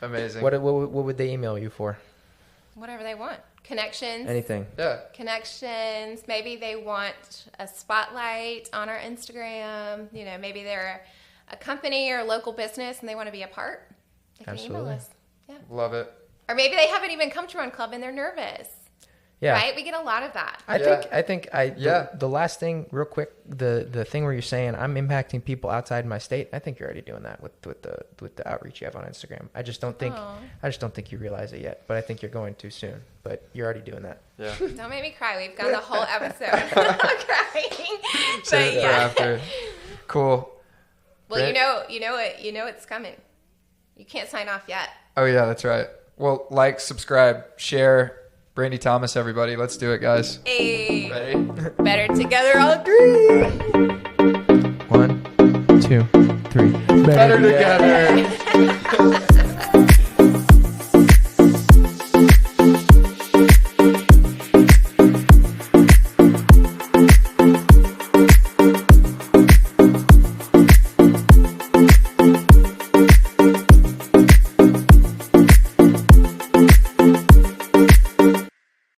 Amazing. what would they email you for? Whatever they want. Connections. Anything. Yeah. Connections. Maybe they want a spotlight on our Instagram. You know, maybe they're a company or a local business and they want to be a part. They can email Absolutely. us. Yeah. Love it. Or maybe they haven't even come to Run Club and they're nervous. Yeah. Right? We get a lot of that. I think Yeah. the last thing real quick, the thing where you're saying I'm impacting people outside my state, I think you're already doing that with the outreach you have on Instagram. I just don't think you realize it yet, but I think you're going to soon. But you're already doing that. Yeah. Don't make me cry. We've gone the whole episode crying. But Save it for after. Cool. Well, Great. you know it's coming. You can't sign off yet. Oh yeah, that's right. Well, like, subscribe, share. Brandee Thomas, everybody. Let's do it, guys. Hey, Ready? better together, all three. 1, 2, 3. Better together.